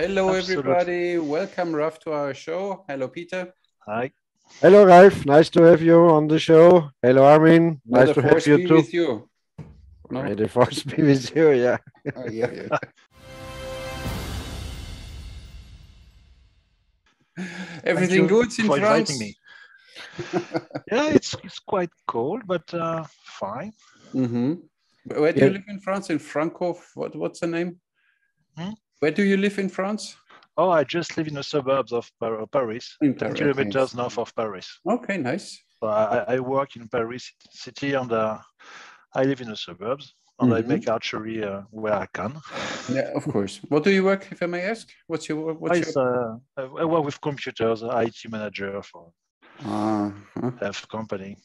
Hello, Absolutely. everybody. Welcome, Ralph, to our show. Hello, Peter. Hi. Hello, Ralph. Nice to have you on the show. Hello, Armin. May Nice the to have force you be too. with you. No? May the force be with you. Yeah. Oh, yeah. Everything Thank you good in for France? inviting me. Yeah, it's quite cold, but fine. Mm-hmm. Where do you Yeah. live in France? In Franco? What's the name? Hmm? Where do you live in France? Oh, I just live in the suburbs of Paris, In 10 Paris. Okay. kilometers north of Paris. Okay, nice. So I work in Paris city, and I live in the suburbs, and I Mhm. make archery where I can. Yeah, of course. What do you work, if I may ask? What's your I work with computers, IT manager for uh health company.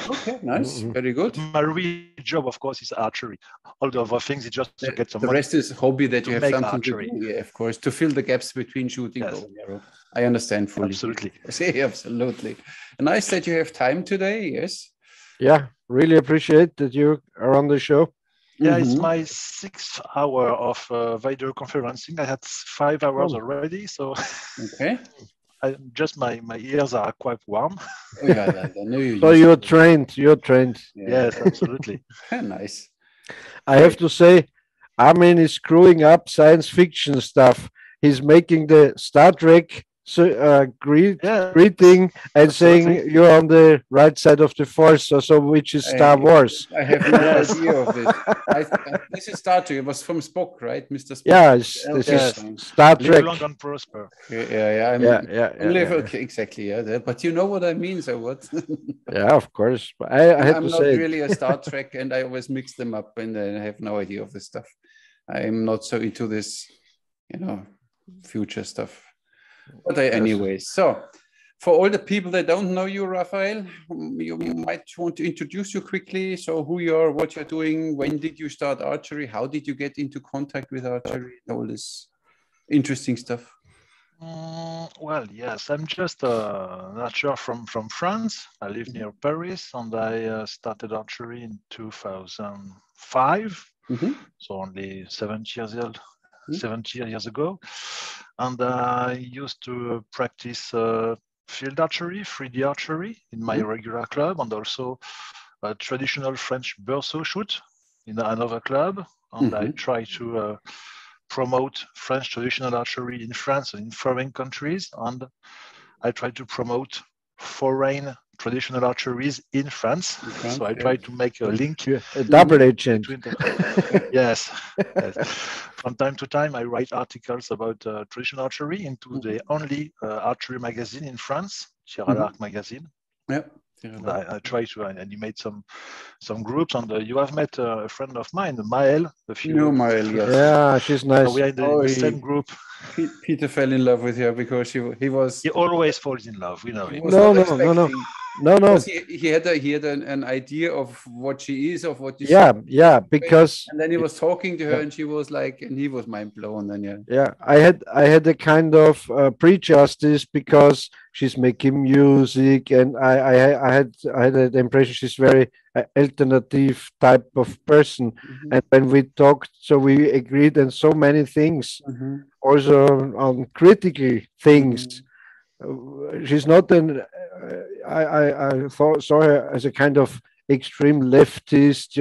Okay, nice. Mhm. Very good. My real job, of course, is archery. All the other things is just to get some The money rest is hobby that to you have make something to archery. do. Yeah, of course, to fill the gaps between shooting bow Yes, and arrow. I understand fully. absolutely. Yeah, absolutely. Nice that you have time today. Yes. Yeah. Really appreciate that you are on the show. Yeah, it's Mm-hmm. my 6th hour of video conferencing. I had 5 hours Oh, already, so Okay. just my ears are quite warm. Oh, yeah, I know you so used you're to it. trained. You're trained. Yeah. Yes, absolutely. Nice. I have to say, Armin is screwing up science fiction stuff. He's making the Star Trek Yes, greeting and absolutely. saying you're on the right side of the force, or so, which is Star I Wars. I have no Yes, idea of it. This is Star Trek. It was from Spock, right? Mr. Spock. Yeah, this Okay, is yes. fine. Star Live Trek. long and prosper. Yeah. Yeah, I'm yeah, yeah, only yeah, yeah. okay, exactly. Yeah, but you know what I mean. So what? Yeah, of course. But I had I'm to not say really a it. Star Trek, and I always mix them up, and I have no idea of this stuff. I'm not so into this, you know, future stuff. But Yes. anyway, so for all the people that don't know you, Raphael, you might want to introduce you quickly. So who you are, what you're doing, when did you start archery, how did you get into contact with archery, all this interesting stuff. Well, yes, I'm just an archer from France. I live near Paris, and I started archery in 2005, Mm-hmm. so only 70 years ago. And I used to practice field archery, 3D archery in my Mm-hmm. regular club, and also a traditional French berceau shoot in another club. And I Mm-hmm. try to promote French traditional archery in France and in foreign countries, and I try to promote foreign traditional archeries in France. In So France, I yeah. try to make a link You're a double Mm-hmm. agent. between the Yeah. yes, yes. From time to time, I write articles about traditional archery into the only archery magazine in France, Tir à l'Arc magazine. Yeah. And I try to animate some groups. And you have met a friend of mine, Maël, a No, few. Mael, yes. Yeah, she's So we nice. are in Oh, the same group. Peter fell in love with her because he was He always falls in love. We know he it. was No, not no, no, no, expecting no, because no. he had an idea of what she is, of what you see, Yeah, yeah, because and then he was talking to her, yeah, and she was like, and he was mind blown. And yeah, yeah, I had a kind of prejudice because she's making music, and I had the impression she's very alternative type of person. mm-hmm. And when we talked, so we agreed on so many things, Mm-hmm. also on critical things. Mm-hmm. She's not an. I thought saw her as a kind of extreme leftist,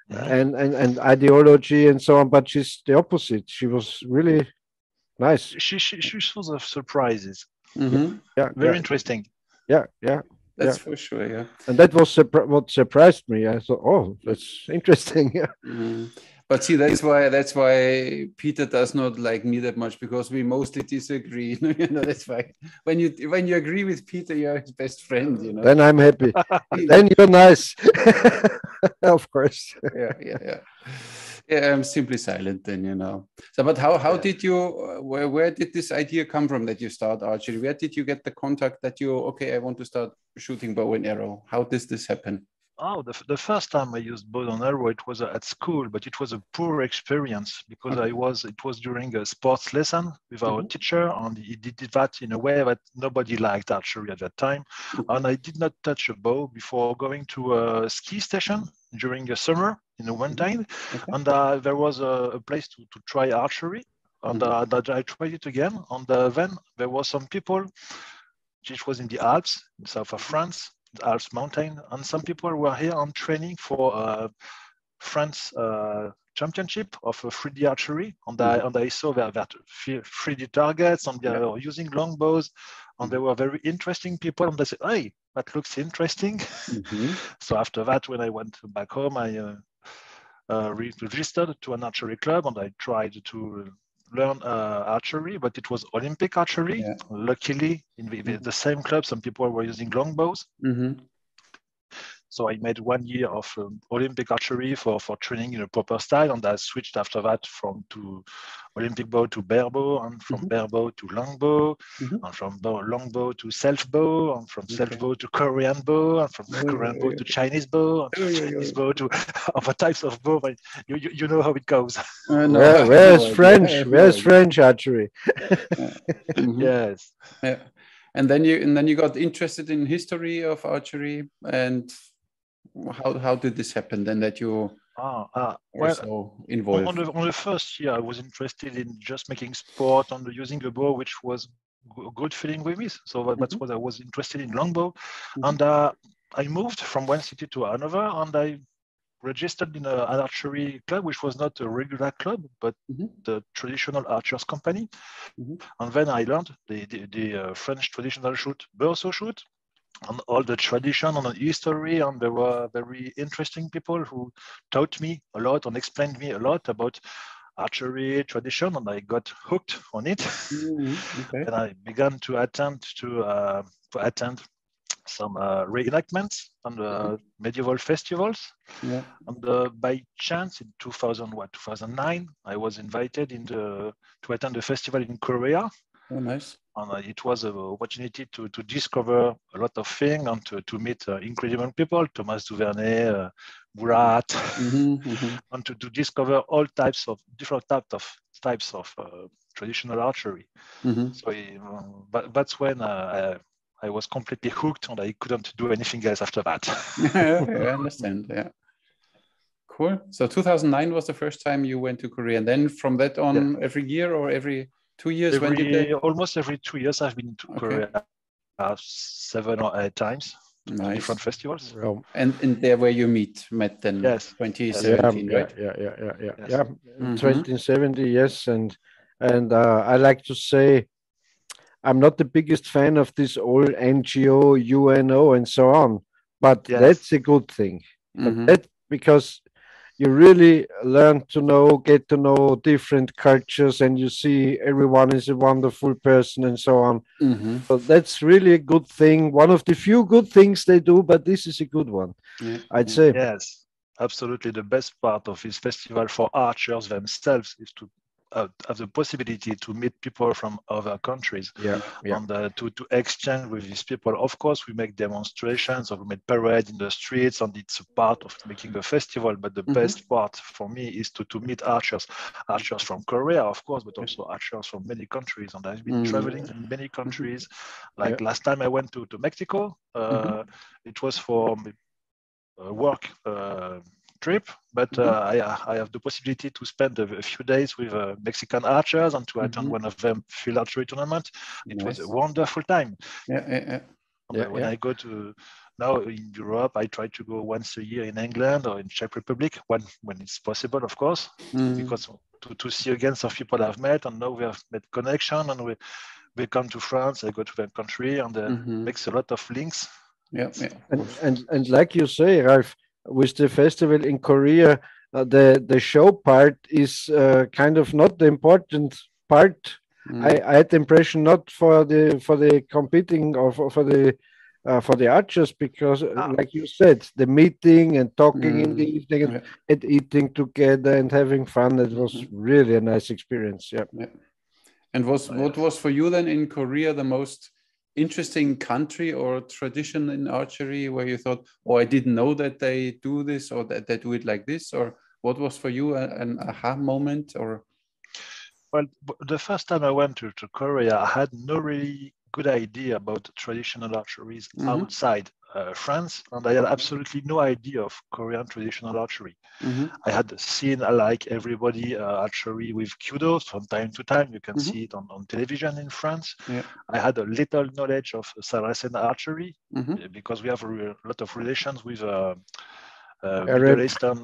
Mhm. and ideology and so on. But she's the opposite. She was really nice. She's full of surprises. Yeah, Mm-hmm. yeah, Very yeah, interesting. yeah, yeah, That's yeah. for sure. Yeah. And that was what surprised me. I thought, oh, that's interesting. Yeah, Mm. But see, that's why Peter does not like me that much because we mostly disagree. That's why when you agree with Peter, you're his best friend. then I'm happy. He- Then you're nice, of course. yeah. Yeah, I'm simply silent then. So, but how Yeah. did you? Where did this idea come from that you start archery? Where did you get the contact that I want to start shooting bow and arrow? How does this happen? Oh, the first time I used bow and arrow, it was at school, but it was a poor experience because Okay. it was during a sports lesson with our Mhm. teacher, and he did that in a way that nobody liked archery at that time. And I did not touch a bow before going to a ski station during the summer in the one time, Okay. and there was a place to try archery. and I tried it again. And then there were some people, which was in the Alps, in south of France, the Alps mountain, and some people were here on training for France championship of 3D archery, and I saw that 3D targets, and they were using longbows, and they were very interesting people, and I said, hey, that looks interesting. So after that, when I went back home, I registered to an archery club, and I tried to learn archery, but it was Olympic archery. Luckily, in the same club, some people were using longbows. So I made 1 year of Olympic archery for training in a proper style, and I switched after that to Olympic bow to bare bow, and from bare bow to longbow, and from longbow to self bow, and from self bow to Korean bow, and from Korean bow to Chinese bow, and from Chinese bow to other types of bow. You know how it goes. Where's French? Where's French archery? Yes. Yeah. And then you got interested in history of archery, and how did this happen then that you were so involved? On the first year, I was interested in just making sport and using a bow, which was a good feeling with me. So that's what I was interested in, longbow. And I moved from one city to another, and I registered in an archery club, which was not a regular club, but the traditional archers company. And then I learned the French traditional shoot, Berceau shoot, and all the tradition and the history, and there were very interesting people who taught me a lot and explained me a lot about archery tradition, and I got hooked on it. And I began to attend some reenactments and medieval festivals. And by chance, in 2009, I was invited to attend a festival in Korea. Oh, nice. And it was an opportunity to discover a lot of things and to meet incredible people, Thomas Duvernay, Murat, and to discover all different types of traditional archery. So that's when I was completely hooked, and I couldn't do anything else after that. I understand. Yeah. Cool. So 2009 was the first time you went to Korea, and then from that on, every year or every 2 years? Almost every 2 years, I've been to Korea 7 or 8 times. Nice. Different festivals. And there where you met then? Yes. 2017, right? Yeah. 2070, yes. And I like to say, I'm not the biggest fan of this old NGO, UNO, and so on, but that's a good thing. But because you really learn to get to know different cultures, and you see everyone is a wonderful person and so on. So that's really a good thing. One of the few good things they do, but this is a good one, I'd say. Yes, absolutely. The best part of this festival for archers themselves is to have the possibility to meet people from other countries and to exchange with these people. Of course, we make demonstrations or we make parade in the streets, and it's a part of making a festival. But the best part for me is to meet archers from Korea, of course, but also archers from many countries. And I've been traveling in many countries. Like last time I went to Mexico, it was for a work trip, but I have the possibility to spend a few days with Mexican archers and to attend one of them field archery tournament. It was a wonderful time. When I go to now in Europe, I try to go once a year in England or in Czech Republic when it's possible, of course, because to see again some people I've met, and now we have made connection, and we come to France, I go to their country, and makes a lot of links. And like you say, Ralph, with the festival in Korea, the show part is kind of not the important part. I had the impression not for the competing or for the archers, because like you said, the meeting and talking in the evening and eating together and having fun, it was really a nice experience. And what was for you then in Korea the most interesting country or tradition in archery where you thought, oh, I didn't know that they do this, or that they do it like this? Or what was for you an aha moment? Or well, the first time I went to Korea, I had no really good idea about traditional archeries outside France, and I had absolutely no idea of Korean traditional archery. I had seen, like everybody, archery with kudos from time to time. You can see it on television in France. I had a little knowledge of Saracen archery because we have a lot of relations with Middle Eastern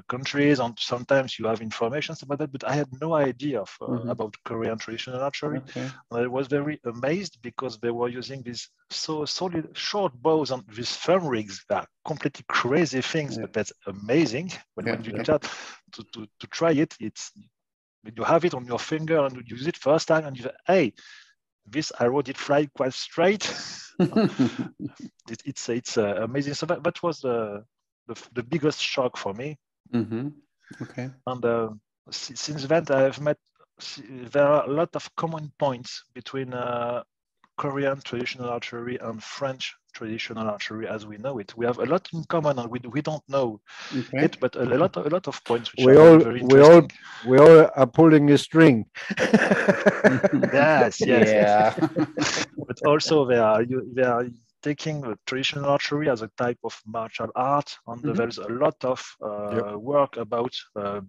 countries, and sometimes you have information about that, but I had no idea of, about Korean traditional archery. And I was very amazed because they were using these so solid short bows and these firm rigs that are completely crazy things, but that's amazing when you start to try it. It's when you have it on your finger and you use it first time and you say, hey, this arrow did fly quite straight. It's amazing. So that was the biggest shock for me. Okay. And since then, I've met, there are a lot of common points between Korean traditional archery and French traditional archery as we know it. We have a lot in common, and we don't know it, but a lot of points which are very interesting. We all are pulling a string. Yes. Yeah. But also they are taking the traditional archery as a type of martial art, and there's a lot of work about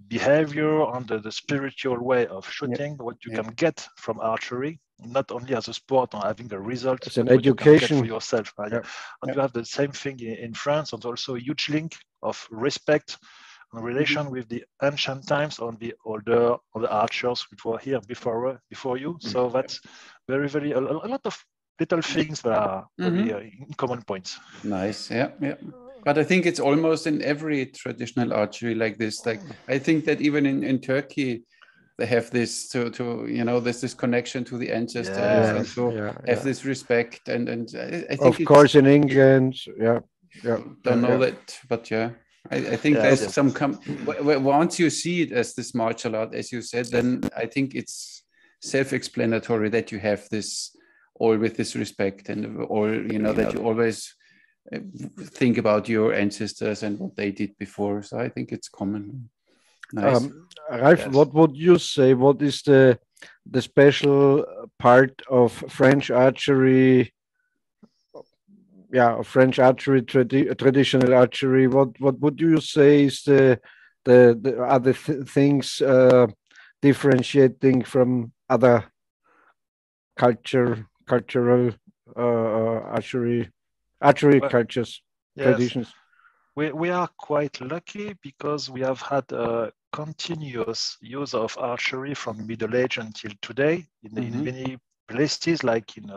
behavior and the spiritual way of shooting, what you can get from archery, not only as a sport or having a result, it's an but education what you can get for yourself. And you have the same thing in France, and also a huge link of respect and relation with the ancient times on the older archers which were here before you. So that's very, very a lot of little things that are very common points. Nice. Yeah. But I think it's almost in every traditional archery like this. Like I think that even in Turkey, they have this to there's this connection to the ancestors and to have this respect and I think of course in England, don't know that, but I think there's some once you see it as this martial art, as you said, then I think it's self-explanatory that you have this all with this respect and all that you always think about your ancestors and what they did before. So I think it's common. Nice. Ralph, what would you say? What is the special part of French archery? French archery, traditional archery. What would you say is the other things differentiating from other cultural archery cultures, traditions? We are quite lucky because we have had a continuous use of archery from Middle Age until today in many places, like in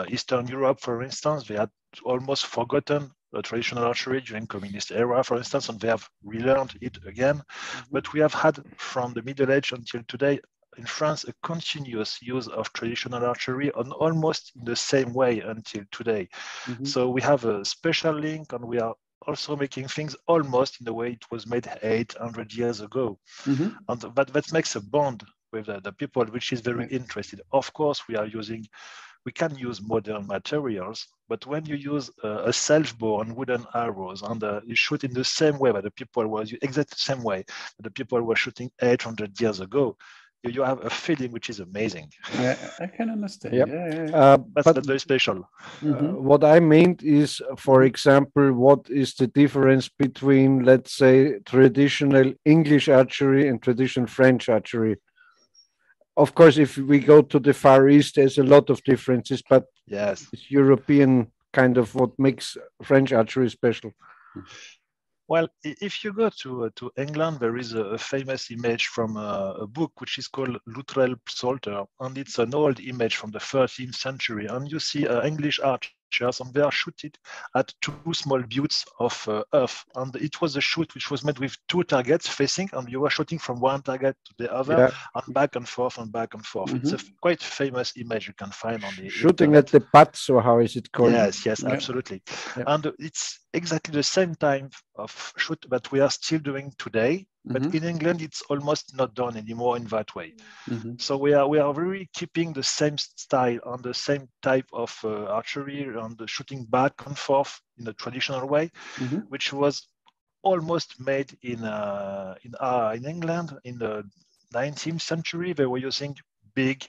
Eastern Europe, for instance. They had almost forgotten traditional archery during communist era, for instance, and they have relearned it again. But we have had from the Middle Age until today in France a continuous use of traditional archery on almost in the same way until today. So we have a special link, and we are also making things almost in the way it was made 800 years ago. And that makes a bond with the people, which is very interested. Of course, we can use modern materials, but when you use a self-bow and wooden arrows and you shoot in the same way that the people were exactly the same way that the people were shooting 800 years ago, you have a feeling which is amazing. I can understand. That's very special. What I meant is, for example, what is the difference between, let's say, traditional English archery and traditional French archery? Of course, if we go to the Far East, there's a lot of differences, but it's European kind of what makes French archery special. Well, if you go to England, there is a famous image from a book which is called Luttrell Psalter, and it's an old image from the 13th century. And you see English archers, and they are shooting at two small buttes of earth. And it was a shoot which was made with two targets facing, and you were shooting from one target to the other, and back and forth and back and forth. It's a quite famous image you can find on the shooting internet. At the butts, or how is it called? Yes, absolutely. And it's exactly the same time of shoot that we are still doing today, but in England it's almost not done anymore in that way. So we are really keeping the same style and the same type of archery and the shooting back and forth in a traditional way, which was almost made in England in the 19th century. They were using big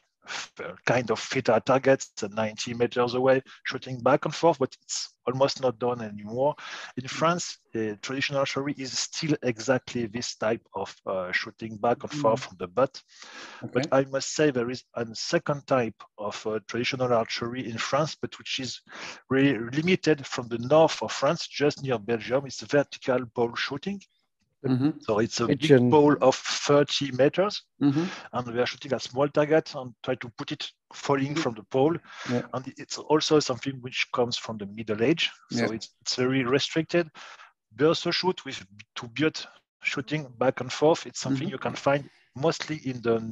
kind of fit our targets at 90 meters away, shooting back and forth, but it's almost not done anymore. In France, traditional archery is still exactly this type of shooting back and forth from the butt. Okay. But I must say there is a second type of traditional archery in France, but which is really limited from the north of France, just near Belgium. It's vertical pole shooting. So it's a big pole of 30 meters, and we are shooting a small target and try to put it falling from the pole. Yeah. And it's also something which comes from the Middle Age, so it's very restricted. Burst shoot with two-butte shooting back and forth. It's something you can find mostly in the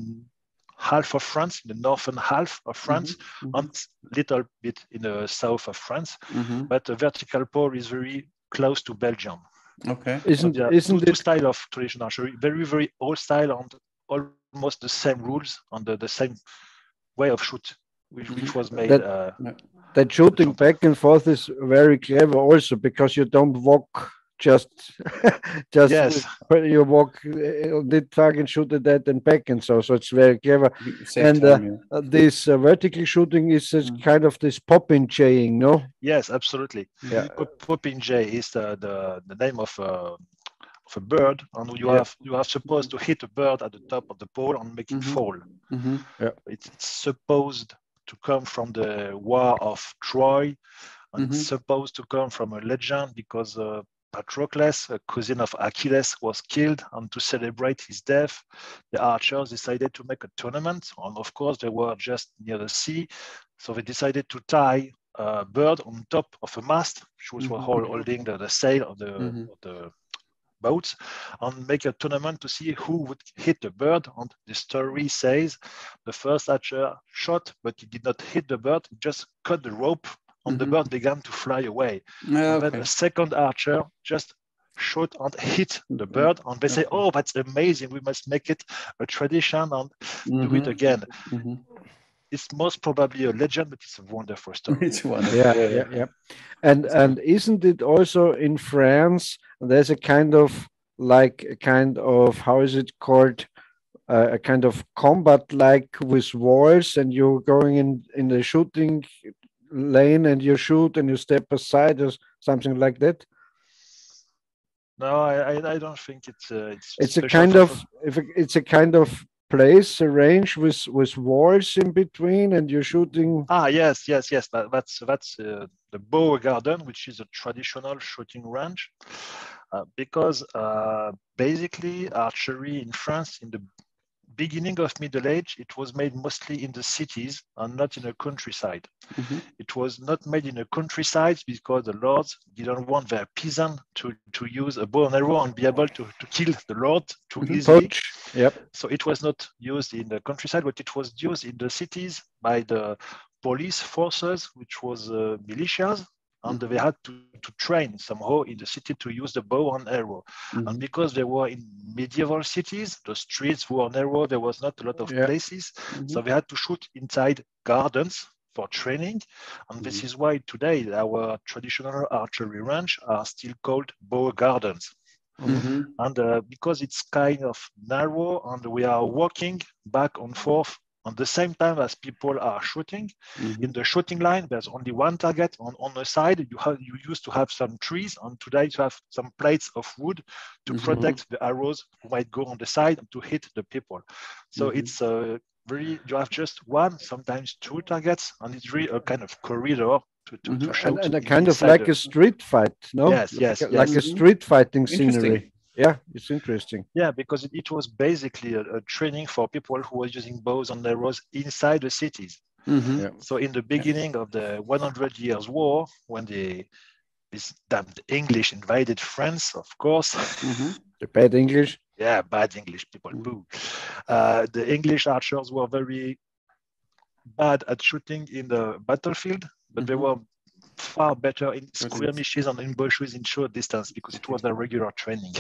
half of France, in the northern half of France, and a little bit in the south of France. But the vertical pole is very close to Belgium. Okay. Isn't two it style of traditional archery, very, very old style, and almost the same rules and the same way of shoot, which was made. That shooting back and forth is very clever also, because you don't walk just yes. You walk on the target, shoot at that and back, and so it's very clever. Same time, this vertical shooting is kind of this popinjaying, no? Yes, absolutely. Yeah. Popinjay is the name of a bird, and you are supposed to hit a bird at the top of the pole and make it fall. Yeah. It's supposed to come from the War of Troy, and it's supposed to come from a legend because Patroclus, a cousin of Achilles, was killed, and to celebrate his death, the archers decided to make a tournament. And of course, they were just near the sea, so they decided to tie a bird on top of a mast, which was holding the sail of the boats, and make a tournament to see who would hit the bird. And the story says the first archer shot, but he did not hit the bird, he just cut the rope, and the bird began to fly away. And then a second archer just shot and hit the bird, and they say, oh, that's amazing, we must make it a tradition and do it again. It's most probably a legend, but it's a wonderful story. It's wonderful. Yeah. And isn't it also in France, there's a kind of how is it called, a kind of combat like with walls, and you're going in the shooting lane and you shoot and you step aside or something like that? No, I don't think it's a kind of it's a kind of place arranged with walls in between, and you're shooting. Yes. That's the Bow Garden, which is a traditional shooting range, because basically archery in France in the beginning of Middle Age, it was made mostly in the cities and not in the countryside. It was not made in the countryside because the lords didn't want their peasant to use a bow and arrow and be able to kill the lord too easily. So it was not used in the countryside, but it was used in the cities by the police forces, which was militias, and they had to train somehow in the city to use the bow and arrow. And because they were in medieval cities, the streets were narrow, there was not a lot of places, so they had to shoot inside gardens for training. And this is why today our traditional archery range are still called bow gardens. And because it's kind of narrow and we are walking back and forth at the same time as people are shooting. In the shooting line, there's only one target. On the side, you used to have some trees, and today you have some plates of wood to protect the arrows who might go on the side to hit the people. So it's you have just one, sometimes two targets, and it's really a kind of corridor to shoot. And a kind of like a street fight, no? Yes. Like a street fighting scenery. Yeah, it's interesting. Yeah, because it was basically a training for people who were using bows and arrows inside the cities. So in the beginning of the 100 Years' War, when this damned English invaded France, of course. The bad English? Yeah, bad English people, boo. The English archers were very bad at shooting in the battlefield, but they were far better in skirmishes and ambushes in short distance because it was their regular training.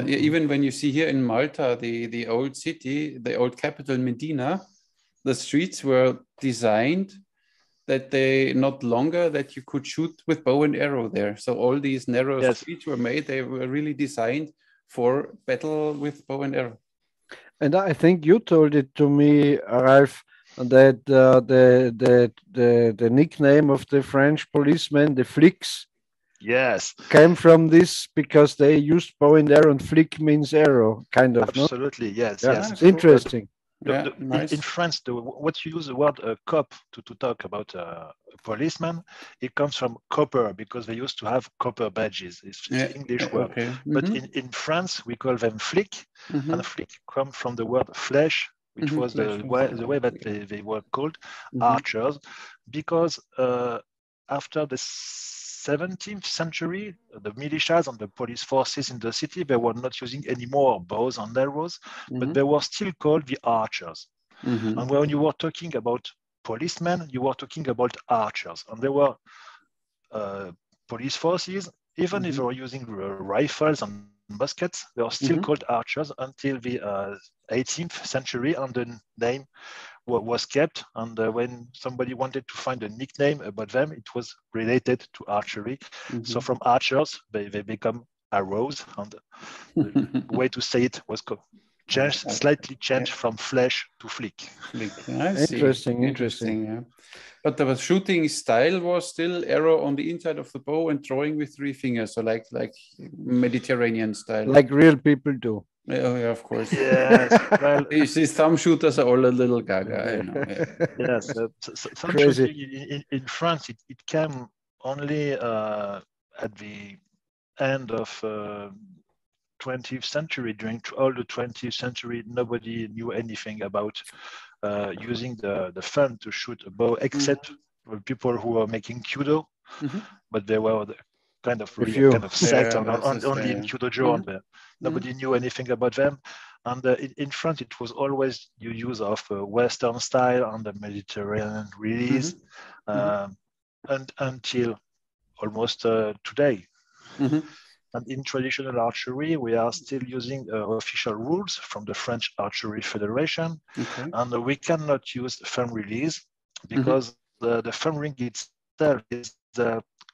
Even when you see here in Malta, the old city, the old capital Medina, the streets were designed that that you could shoot with bow and arrow there. So all these narrow streets were made, they were really designed for battle with bow and arrow. And I think you told it to me, Ralph, that the nickname of the French policemen, the flics, Yes, came from this because they used bow and arrow, and flick means arrow, kind of, no? absolutely. Yes, Yeah, yes. Ah, it's cool. interesting. Yeah, In nice. France, what you use the word cop to talk about a policeman, it comes from copper because they used to have copper badges. It's Yeah, the English yeah, word. okay. But Mm-hmm. in France, we call them flic, Mm-hmm. and flic comes from the word flèche, which Mm-hmm. was Flash. the way that they were called Mm-hmm. archers, because after the 17th century, the militias and the police forces in the city, they were not using any more bows and arrows, but they were still called the archers. Mm-hmm. And when you were talking about policemen, you were talking about archers. And there were police forces, even if they were using rifles and muskets, they are still Mm-hmm. called archers until the 18th century, and the name was kept. And when somebody wanted to find a nickname about them, it was related to archery. So Mm-hmm. from archers, they become arrows. And the way to say it was slightly changed from flesh to flick. Flick. I see. Interesting, interesting. Interesting. Yeah. But the shooting style was still arrow on the inside of the bow and drawing with three fingers, so like Mediterranean style. Like real people do. Oh, yeah, of course. Yes, well, These thumb shooters are all a little gaga, I know. Yeah. yes. Some Crazy. shooting in France, it came only at the end of 20th century. During all the 20th century, nobody knew anything about using the thumb to shoot a bow, except for people who were making kudo, Mhm. but they were kind of A really few. kind of sect Yeah, that's just, only in yeah. kudojo, and nobody knew anything about them. And in France, it was always the use of Western style and the Mediterranean release, and until almost today. Mhm. And in traditional archery, we are still using official rules from the French Archery Federation, Okay. and we cannot use thumb release Mhm. because the thumb ring itself is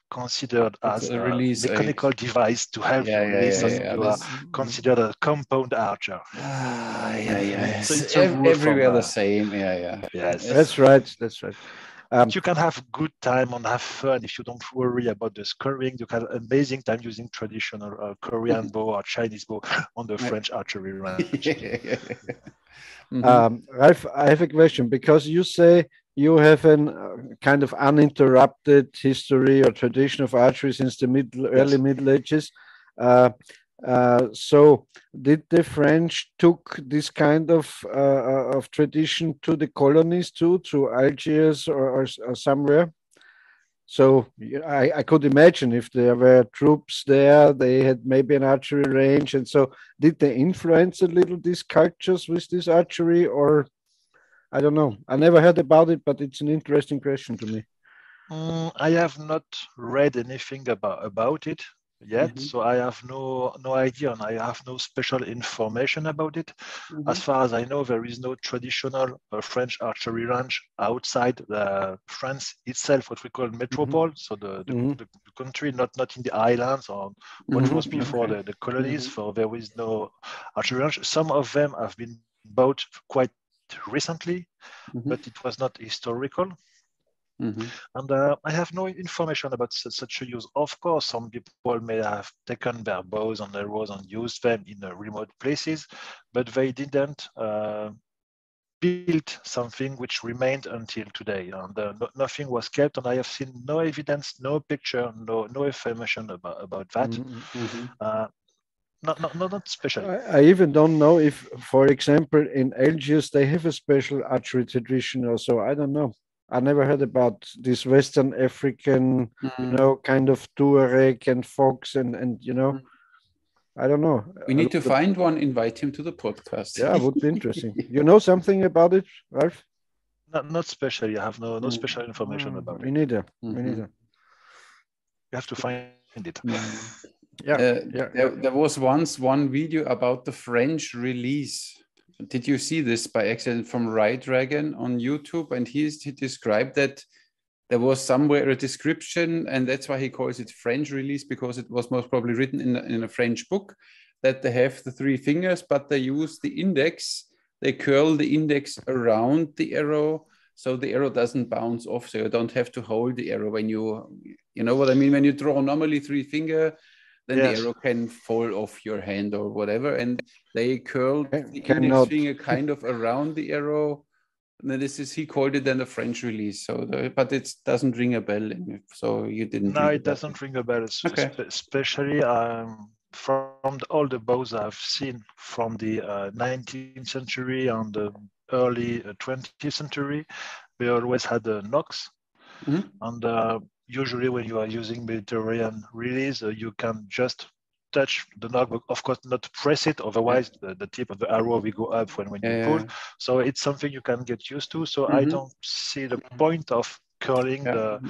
considered It's as a a release aid. mechanical device to help Yeah, you yeah, release, yeah, and yeah. you are considered a compound archer. Yeah, yeah. So It's it's a rule from everywhere the same. Yeah, yeah. yes. That's right. That's right. But you can have good time and have fun if you don't worry about the scoring. You can have amazing time using traditional Korean bow or Chinese bow on the Yeah. French archery range. Mhm. Ralph, I have a question because you say you have an kind of uninterrupted history or tradition of archery since the early Yes. Middle Ages. Uh, so, did the French took this kind of tradition to the colonies too, to Algiers or somewhere? So I could imagine if there were troops there, they had maybe an archery range, and so did they influence a little these cultures with this archery, or I don't know. I never heard about it, but it's an interesting question to me. I have not read anything about it yet, Mhm. so I have no idea, and I have no special information about it. As Mhm. far as I know, there is no traditional French archery range outside France itself, what we call Mhm. metropole, so Mhm. the country, not in the islands or what Mhm. was before Okay. the colonies. Mhm. So there is no archery range. Some of them have been bought quite recently, Mhm. but it was not historical. Mhm. And I have no information about such a use. Of course, some people may have taken their bows and arrows and used them in remote places, but they didn't build something which remained until today. And nothing was kept, and I have seen no evidence, no picture, no information about that. Mhm. Mhm. Uh, not specially. I even don't know if, for example, in Algiers they have a special archery tradition or so. I don't know. I never heard about this Western African, Mhm. kind of Tuareg and Fox and I don't know. We A need to lot of, find one, invite him to the podcast. yeah, would be interesting. You know something about it, Ralph? Not specially. I have no Mm. special information about Me it. neither. Me Mhm. neither. You have to find it. Mm. Yeah, yeah, yeah. There was once one video about the French release. Did you see this by accident from Right Dragon on YouTube? And he described that there was somewhere a description, and that's why he calls it French release, because it was most probably written in a French book, that they have the three fingers, but they use the index they curl the index around the arrow, so the arrow doesn't bounce off. So you don't have to hold the arrow when you know what I mean? When you draw normally 3-finger, then the arrow can fall off your hand or whatever. And they curled the index finger kind of around the arrow. And this is, he called it then the French release. So, but it doesn't ring a bell. So you didn't. No, it doesn't ring a bell. Okay. Especially from all the bows I've seen from the 19th century and the early 20th century, we always had a knocks. And usually when you are using Mediterranean release, you can just touch the knock, but of course not press it, otherwise the tip of the arrow will go up when you pull. So it's something you can get used to. So I don't see the point of curling the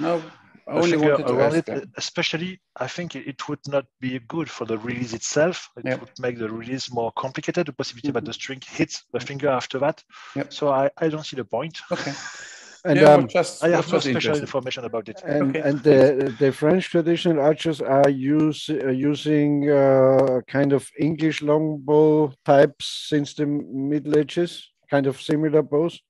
finger around it. Especially, I think it would not be good for the release itself. It would make the release more complicated, the possibility that the string hits the finger after that. So I don't see the point. Okay. And I have no special information about it. And the French traditional archers are using kind of English longbow types since the Middle Ages, kind of similar bows.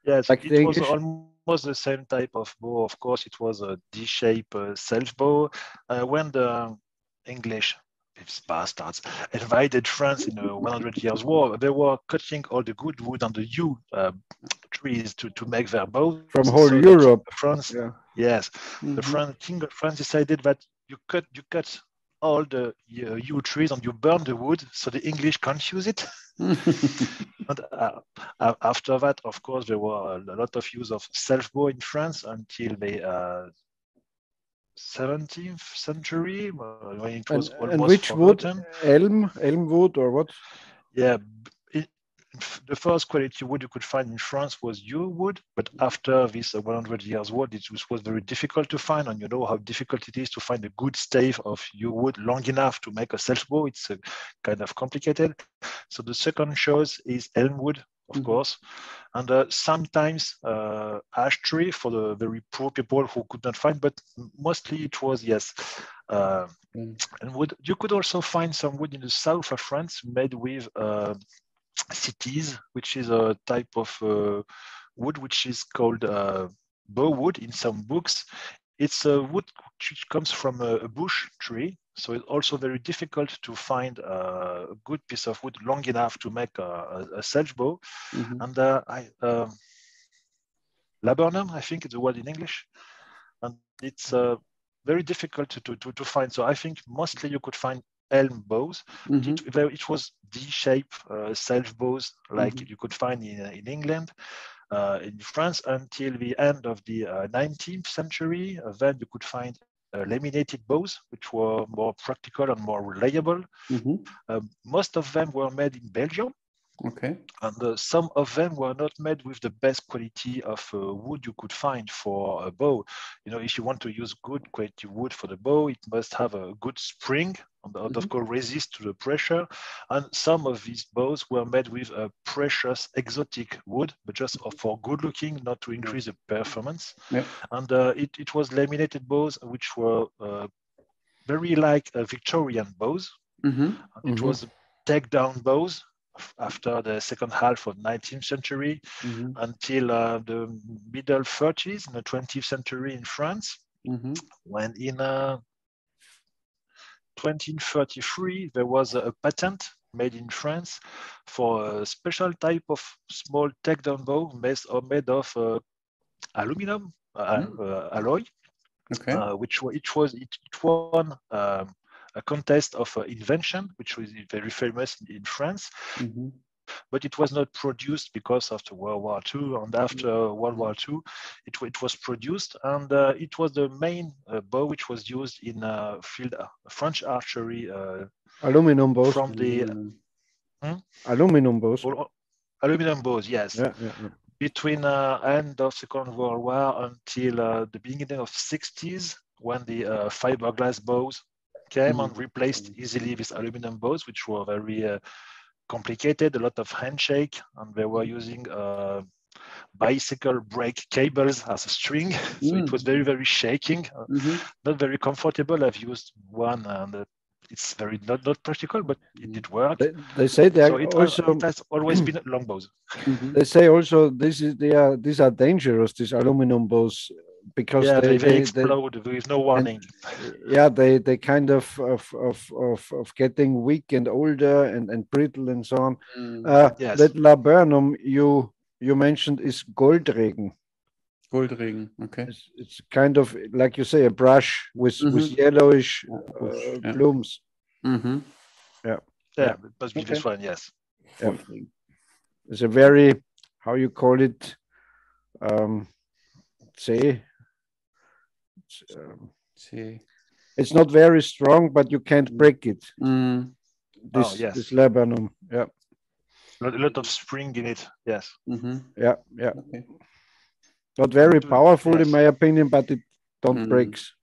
Yes, like it was almost the same type of bow. Of course, it was a D-shape self bow. When the English, these bastards, invaded France in the 100 Years' War, they were cutting all the good wood and the yew trees to make their bows. From whole Europe. France, yes. The King of France decided that you cut all the yew trees and you burn the wood so the English can't use it. And after that, of course, there were a lot of use of self-bow in France until the 17th century, when it was almost and which forgotten. wood? Elm wood or what? Yeah, the first quality wood you could find in France was yew wood, but after this 100 Years War, it was very difficult to find, and you know how difficult it is to find a good stave of yew wood long enough to make a self-bow. It's kind of complicated. So the second choice is elm wood, of course, and sometimes ash tree for the very poor people who could not find, but mostly it was, and wood. You could also find some wood in the south of France made with cities, which is a type of wood which is called bow wood in some books. It's a wood which comes from a bush tree, so it's also very difficult to find a good piece of wood long enough to make a self bow. And laburnum, I think it's the word in English, and it's very difficult to find. So I think mostly you could find elm bows. It was D-shape self bows like you could find in England, in France until the end of the 19th century. Then you could find laminated bows, which were more practical and more reliable. Most of them were made in Belgium. Okay. And some of them were not made with the best quality of wood you could find for a bow. You know, if you want to use good quality wood for the bow, it must have a good spring and of course resist to the pressure. And some of these bows were made with a precious exotic wood, but just for good looking, not to increase the performance. And it was laminated bows, which were very like Victorian bows. It was take-down bows after the second half of the 19th century until the middle 30s in the 20th century in France, when in 1933 there was a patent made in France for a special type of small take-down bow made of aluminum alloy, which won a contest of invention, which was very famous in France, but it was not produced because of the World War II. And after World War II, it was produced, and it was the main bow which was used in field French archery. Aluminum bows. From the aluminum bows. Aluminum bows, yes. Between end of Second World War until the beginning of 60s, when the fiberglass bows came and replaced easily these aluminum bows, which were very complicated, a lot of handshake, and they were using bicycle brake cables as a string. So it was very, very shaking, not very comfortable. I've used one, and it's very not practical, but it did work. They say they So are it also. has always been longbows. They say also these are dangerous, these aluminum bows, because Yeah, they they explode with no and warning. yeah, they kind of getting weak and older and brittle and so on. Yes. That laburnum you mentioned is Goldregen. Goldregen. Okay. It's kind of like you say, a brush with yellowish Yeah. plumes. Mm-hmm. Yeah, Yeah, yeah, it must be Okay. this one. Yes. yeah. Goldregen. It's a very, how you call it, say, it's, See. it's not very strong, but you can't break it. Mm. Oh, This yes. laburnum, yeah, A lot of spring in it. Yes. Mm-hmm. yeah, yeah. Okay. Not very powerful in Yes. my opinion, but it don't Mm. breaks.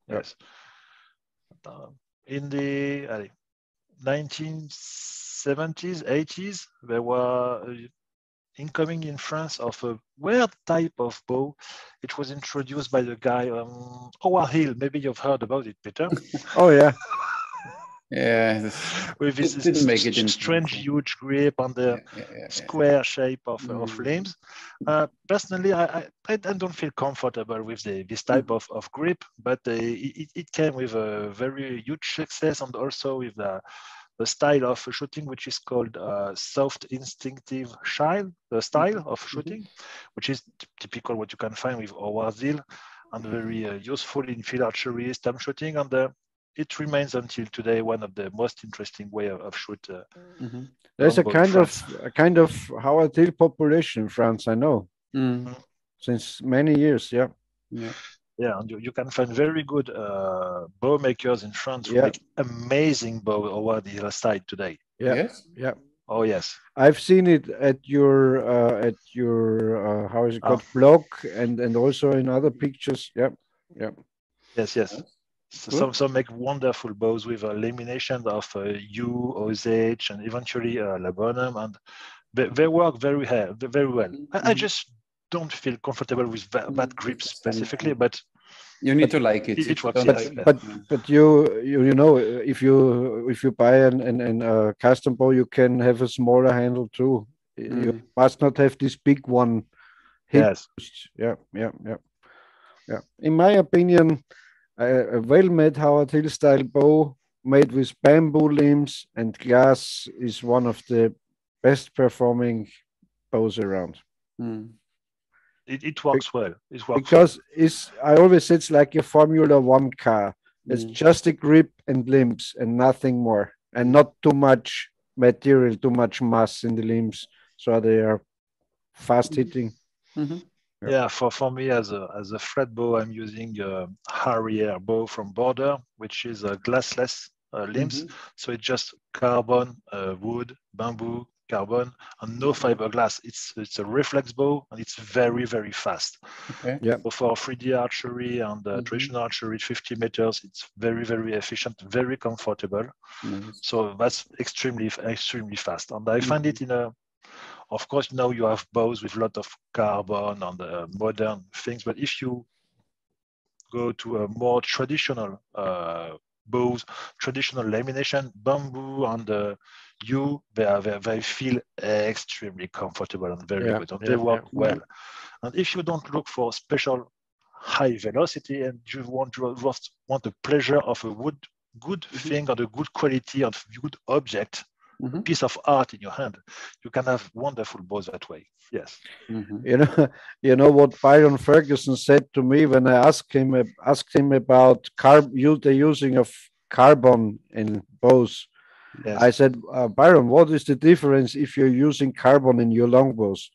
Yes. In the 1970s, 80s, there were incoming in France of a weird type of bow. It was introduced by the guy Howard Hill. Maybe you've heard about it, Peter. Oh yeah, Yeah. With It this didn't make it in strange, France. huge grip and the Yeah. square shape of Mm. limbs. Personally, I don't feel comfortable with this type of grip, but it came with a very huge success, and also with the style of shooting, which is called soft instinctive style of shooting, which is typical what you can find with Howard, and very useful in field archery, stump shooting, and it remains until today one of the most interesting way of shoot. there's Longbow in France. a kind of Howard Hill population in France. I know Mm. since many years. Yeah, Yeah. Yeah, and you can find very good bow makers in France who Yeah. make amazing bow over the other side today. yeah, Yes. yeah. Oh yes. I've seen it at your how is it called, blog, and also in other pictures. Yeah, yeah. Yes, yes. Yes. So Good. some make wonderful bows with a lamination of U, OSH, and eventually laburnum, and they work very well. I just don't feel comfortable with that grip specifically, but You need to like it. it If you works. don't Yes, like yes. it, But you know, if you buy an custom bow, you can have a smaller handle too. You must not have this big one. Yes. Yeah, yeah, yeah, yeah. In my opinion, a well-made Howard Hill style bow made with bamboo limbs and glass is one of the best performing bows around. It works well. It works Because I always say it's like a Formula One car. It's just a grip and limbs and nothing more, and not too much material, too much mass in the limbs, so they are fast hitting. Yeah, for me as a flat bow, I'm using a Harrier bow from Border, which is a glassless limbs. So it's just carbon, wood, bamboo, carbon, and no fiberglass. It's a reflex bow, and it's very fast. Okay. Yeah. So for 3D archery and traditional archery, 50 meters, it's very efficient, very comfortable. Nice. So that's extremely fast, and I find it in a. Of course, now you have bows with a lot of carbon and modern things, but if you go to a more traditional bows, traditional lamination, bamboo and they feel extremely comfortable and very good, and they work well. And if you don't look for special high velocity and you want the pleasure of a good thing and a good quality of good object, a piece of art in your hand, you can have wonderful bows that way. Yes. You know what Byron Ferguson said to me when I asked him about the using of carbon in bows. Yes. I said, Byron, what is the difference if you're using carbon in your longbows?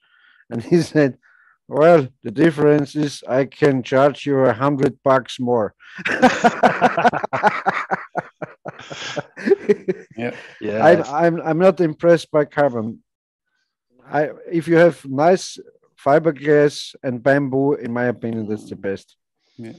And he said, well, the difference is I can charge you $100 more. Yeah. I'm not impressed by carbon. If you have nice fiberglass and bamboo, in my opinion, that's the best. Yeah.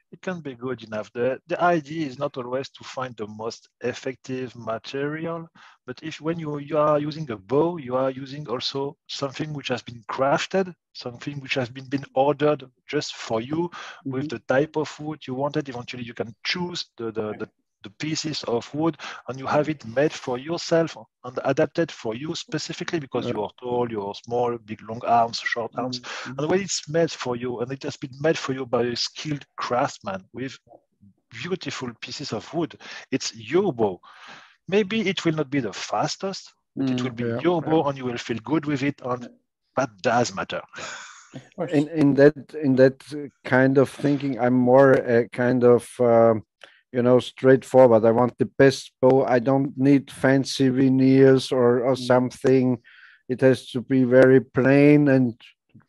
It can be good enough. The idea is not always to find the most effective material, but when you are using a bow, you are using also something which has been crafted, something which has been ordered just for you with the type of wood you wanted. Eventually, you can choose the the pieces of wood, and you have it made for yourself and adapted for you specifically because you are tall, you are small, big long arms, short arms. And when it's made for you, and it has been made for you by a skilled craftsman with beautiful pieces of wood, it's your bow. Maybe it will not be the fastest, but it will be your bow, and you will feel good with it, and that does matter. In that kind of thinking, I'm more a kind of straightforward. I want the best bow. I don't need fancy veneers or something. It has to be very plain and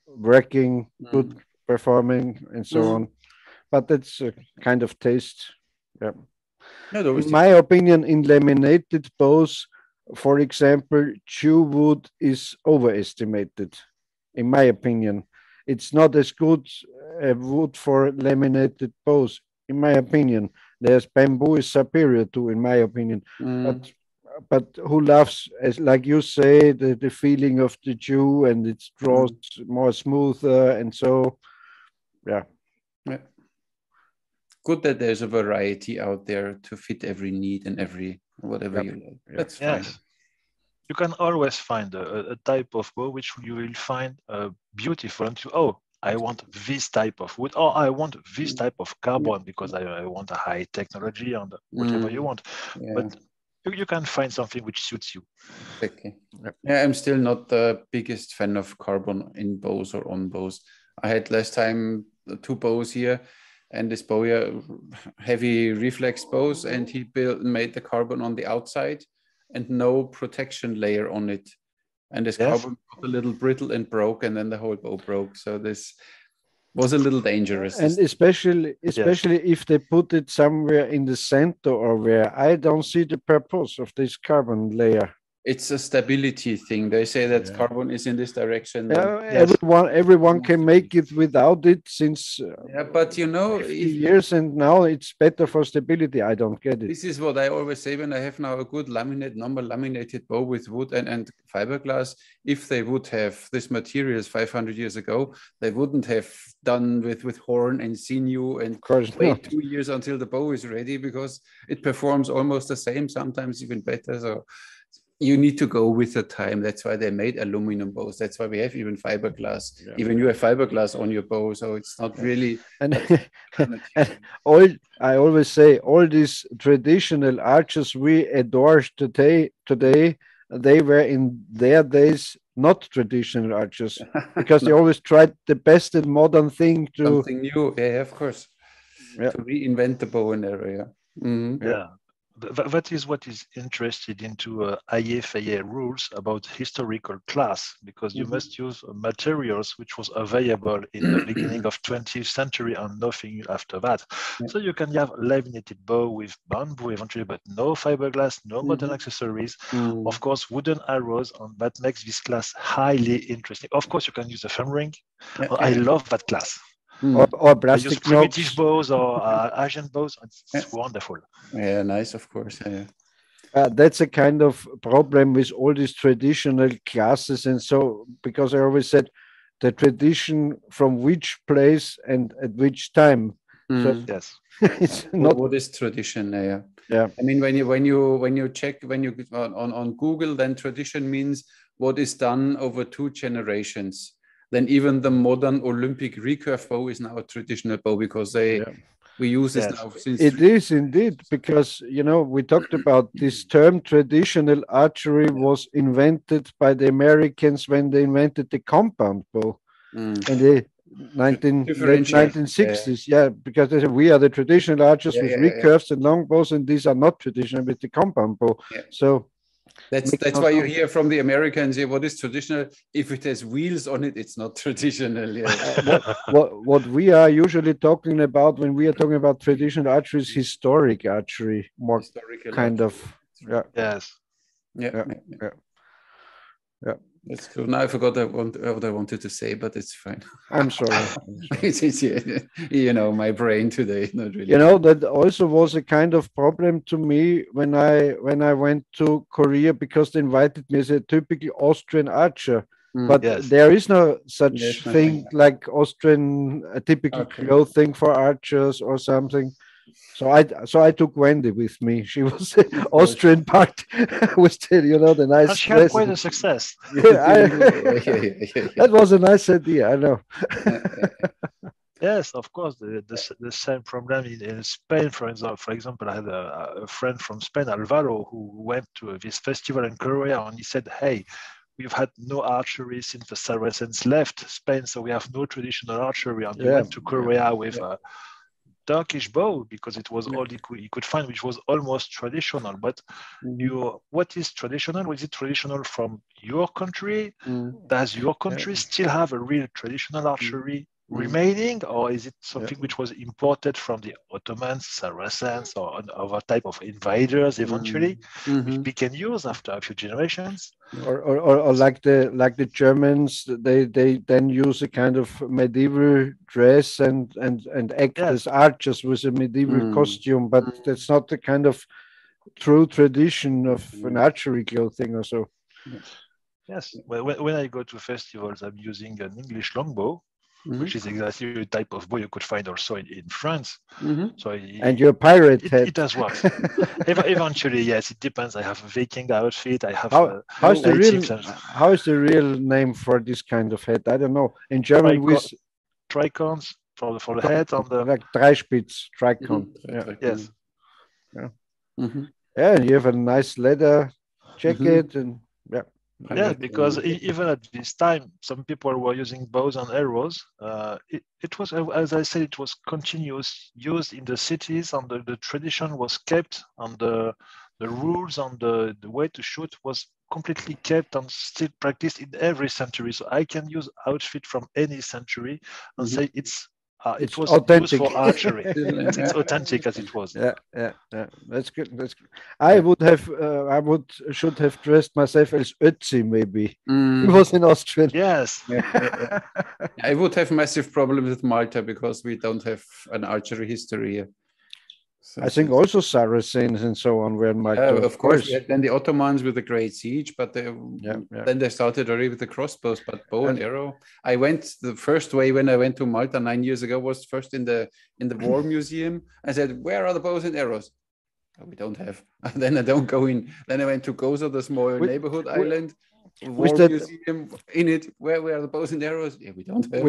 working, good performing, and so on. But that's a kind of taste. Yeah. In my opinion, in laminated bows, for example, chew wood is overestimated. In my opinion, it's not as good wood for laminated bows. In my opinion, there's bamboo is superior to, in my opinion. But who loves, as like you say, the feeling of the chew, and it draws more smoother, and so yeah. Good that there's a variety out there to fit every need and every whatever you like. That's fine. You can always find a type of bow which you will find beautiful, and I want this type of wood, or I want this type of carbon because I want a high technology and whatever you want. But you can find something which suits you. Okay. Yeah, I'm still not the biggest fan of carbon in bows or on bows. I had last time 2 bows here, and this bow here, heavy reflex bows, and he made the carbon on the outside and no protection layer on it. And this carbon got a little brittle and broke, and then the whole bow broke. So this was a little dangerous. And especially if they put it somewhere in the center or where, I don't see the purpose of this carbon layer. It's a stability thing. They say that carbon is in this direction. Everyone can make it without it since but 50 years, and now it's better for stability. I don't get it. This is what I always say when I have now a good normal laminated bow with wood and fiberglass. If they would have this materials 500 years ago, they wouldn't have done with horn and sinew and wait 2 years until the bow is ready, because it performs almost the same, sometimes even better. So you need to go with the time. That's why they made aluminum bows. That's why we have even fiberglass. Even you have fiberglass on your bow, so it's not really. And I always say, all these traditional archers we adore today, they were in their days not traditional archers, because they always tried the best and modern thing to something new. Yeah, of course. To reinvent the bow and area. That is what is interested into IFAA rules about historical class, because you must use materials which was available in the beginning of 20th century and nothing after that. So you can have laminated bow with bamboo eventually, but no fiberglass, no modern accessories, of course wooden arrows, and that makes this class highly interesting. Of course you can use a thumb ring. I love that class. Or plastic primitive bows or Asian bows. It's wonderful. Yeah, nice, of course. That's a kind of problem with all these traditional classes, and so, because I always said the tradition from which place and at which time. So it's not what is tradition. I mean, when you check on Google, then tradition means what is done over 2 generations. Then even the modern Olympic recurve bow is now a traditional bow, because we use this now since. It is indeed, because we talked about this term traditional archery was invented by the Americans when they invented the compound bow in the late 1960s. Because they said, we are the traditional archers with recurves and long bows, and these are not traditional with the compound bow. So that's why you hear from the Americans, what is traditional? If it has wheels on it, it's not traditional. What we are usually talking about when we are talking about traditional archery is historic archery, more historical kind archery. That's cool. Now I forgot what I wanted to say, but it's fine. I'm sorry. It's my brain today. Not really. That also was a kind of problem to me when I went to Korea, because they invited me as a typical Austrian archer. But there is no such thing like Austrian typical clothing for archers or something. So I took Wendy with me. She was the Austrian part with the, the nice And she had dress. quite a success. That was a nice idea. I know. Yes, of course. The same problem in Spain, for example, I had a friend from Spain, Alvaro, who went to this festival in Korea, and he said, "Hey, we've had no archery since the Saracens left Spain, so we have no traditional archery." And he went to Korea with a Turkish bow because it was all he could find, which was almost traditional. But what is traditional? Is it traditional from your country? Does your country still have a real traditional archery remaining, or is it something which was imported from the Ottomans, Saracens, or other type of invaders eventually, which we can use after a few generations? Or like the Germans, they then use a kind of medieval dress and act as archers with a medieval costume, but that's not the kind of true tradition of an archery clothing or so. Yes, when I go to festivals, I'm using an English longbow, which is exactly the type of bow you could find also in France. So and your pirate hat. It does work. Eventually, yes, it depends. I have a Viking outfit. I have how is the real name for this kind of hat? I don't know. In German, with tricorns for the head on the like Dreispitz tricon. Yes. Yeah, and you have a nice leather jacket and Yeah, because even at this time, some people were using bows and arrows. It was, as I said, it was continuous used in the cities, and the tradition was kept, and the rules and the way to shoot was completely kept and still practiced in every century. So I can use outfit from any century and say it was authentic. used for archery. It's authentic as it was. Yeah. That's good. That's good. I should have dressed myself as Ötzi, maybe. He was in Austria. Yes. I would have massive problems with Malta because we don't have an archery history here. So I think also Saracens and so on were in Malta. Of course. We had then the Ottomans with the Great Siege, but then they started already with the crossbows, but bow and arrow. I went the first way when I went to Malta 9 years ago was first in the War Museum. I said, "Where are the bows and arrows?" "Oh, we don't have." And then I don't go in. Then I went to Gozo, the small neighborhood island. War Museum in it. Where are the bows and arrows? Yeah, we don't have.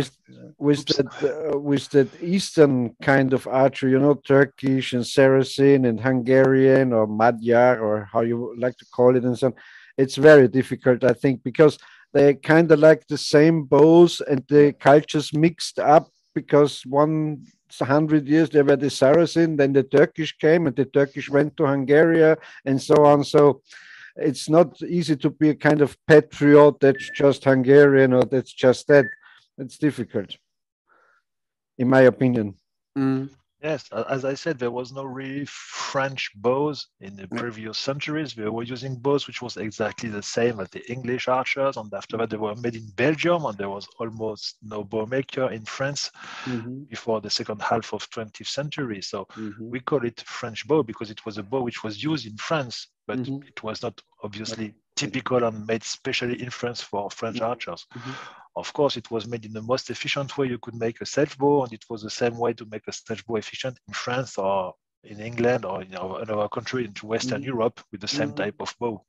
With that Eastern kind of archery, Turkish and Saracen and Hungarian or Magyar or how you like to call it and so on, it's very difficult, I think, because they kind of like the same bows and the cultures mixed up, because 100 years they were the Saracen, then the Turkish came and the Turkish went to Hungary and so on. So it's not easy to be a kind of patriot that's just Hungarian or that's just that. It's difficult, in my opinion. Yes, as I said, there was no really French bows in the previous centuries. They were using bows which was exactly the same as the English archers, and after that they were made in Belgium, and there was almost no bow maker in France before the second half of 20th century. So we call it French bow because it was a bow which was used in France, but it was not obviously typical and made specially in France for French archers. Of course, it was made in the most efficient way you could make a self bow, and it was the same way to make a self bow efficient in France or in England or in another country into Western Europe with the same type of bow.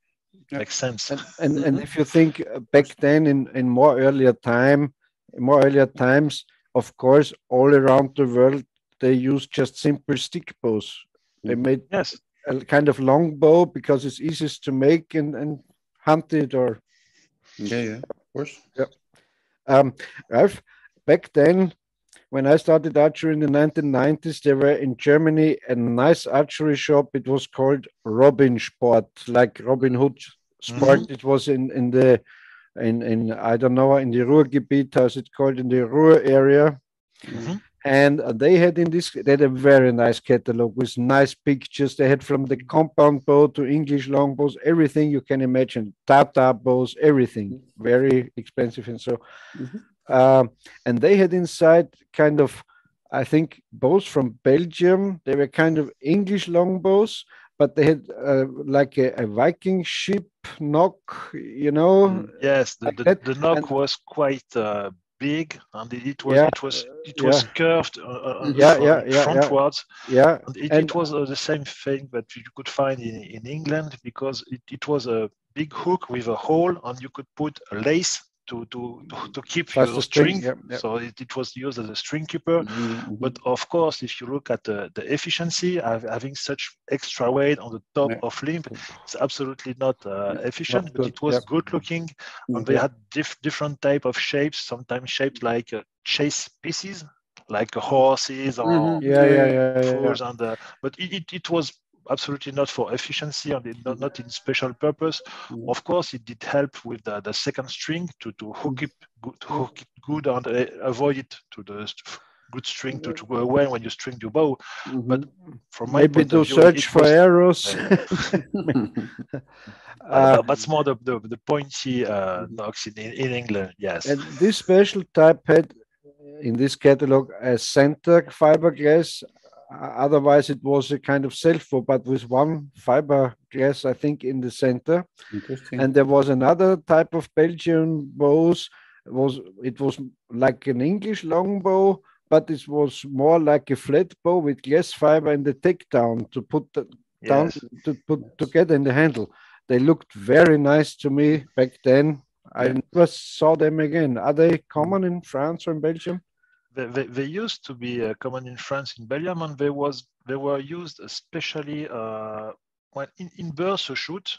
Makes sense. And if you think back then in more earlier times, of course, all around the world they used just simple stick bows. They made a kind of long bow because it's easiest to make and hunt it or. Yeah, of course. Yeah. Ralph, back then, when I started archery in the 1990s, there were in Germany a nice archery shop. It was called Robin Sport, like Robin Hood Sport. It was in I don't know, in the Ruhrgebiet, how's it called, in the Ruhr area. And they had a very nice catalog with nice pictures. They had from the compound bow to English longbows, everything you can imagine, Tata bows, everything, very expensive and so. And they had inside kind of, I think, bows from Belgium. They were kind of English longbows, but they had like a Viking ship knock, Yes, the knock was quite big, and it was curved frontwards. Yeah, and it was the same thing that you could find in England, because it was a big hook with a hole, and you could put a lace to keep That's your the string. yeah. So it was used as a string keeper. Mm-hmm. But of course, if you look at the efficiency, having such extra weight on the top of limb, it's absolutely not efficient. Not but good, it was good looking, and they had different type of shapes. Sometimes shaped like chase pieces, like horses or fools, and but it was absolutely not for efficiency, and not in special purpose. Of course, it did help with the second string to hook it good and avoid it to the good string to go away when you string your bow. But from my maybe point to of view, search for arrows. That's more the pointy knocks in England. Yes. And this special type had in this catalog a center fiberglass. Otherwise, it was a kind of self-bow, but with one fiberglass, I think, in the center. Interesting. And there was another type of Belgian bows. It was like an English longbow, but it was more like a flat bow with glass fiber in the takedown to put down to put together in the handle. They looked very nice to me back then. I never saw them again. Are they common in France or in Belgium? They used to be common in France, in Belgium, and they were used especially when in burst shoot.